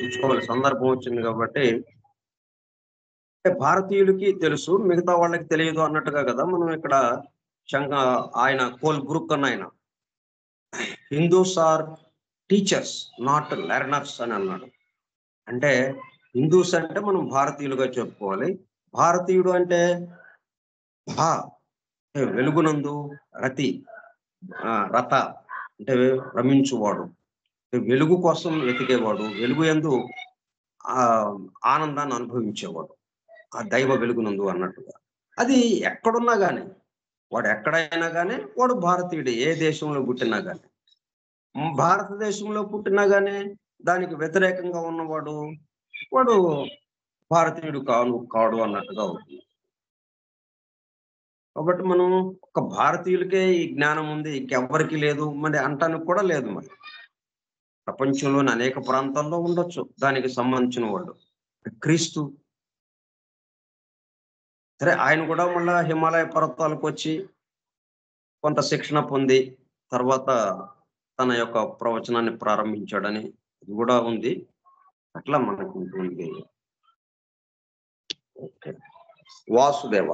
ఉంచుకోవాలి, సందర్భం వచ్చింది కాబట్టి. భారతీయులకి తెలుసు, మిగతా వాళ్ళకి తెలియదు అన్నట్టుగా కదా మనం ఇక్కడ ఆయన కోల్బ్రూక్ అన్న ఆయన Hindus are teachers not learners అని అన్నాడు. అంటే హిందూస్ అంటే మనం భారతీయులుగా చెప్పుకోవాలి. భారతీయుడు అంటే వెలుగునందు రతి, రత అంటే రమించువాడు, వెలుగు కోసం వెతికేవాడు, వెలుగు యందు ఆనందాన్ని అనుభవించేవాడు, ఆ దైవ వెలుగునందు అన్నట్టుగా. అది ఎక్కడున్నా కానీ, వాడు ఎక్కడైనా కానీ వాడు భారతీయుడు. ఏ దేశంలో పుట్టినా కానీ, భారతదేశంలో పుట్టినా కానీ దానికి వ్యతిరేకంగా ఉన్నవాడు వాడు భారతీయుడు కాడు అన్నట్టుగా ఉంటుంది. కాబట్టి మనం ఒక భారతీయులకే ఈ జ్ఞానం ఉంది, ఇంకెవ్వరికి లేదు మరి అంటానికి కూడా లేదు. మరి ప్రపంచంలోని అనేక ప్రాంతాల్లో ఉండొచ్చు దానికి సంబంధించిన వాళ్ళు. క్రీస్తు సరే, ఆయన కూడా మళ్ళా హిమాలయ పర్వతాలకు వచ్చి కొంత శిక్షణ పొంది తర్వాత తన యొక్క ప్రవచనాన్ని ప్రారంభించాడని ఇది కూడా ఉంది. అట్లా మనకు ఉంటుంది. వాసుదేవ.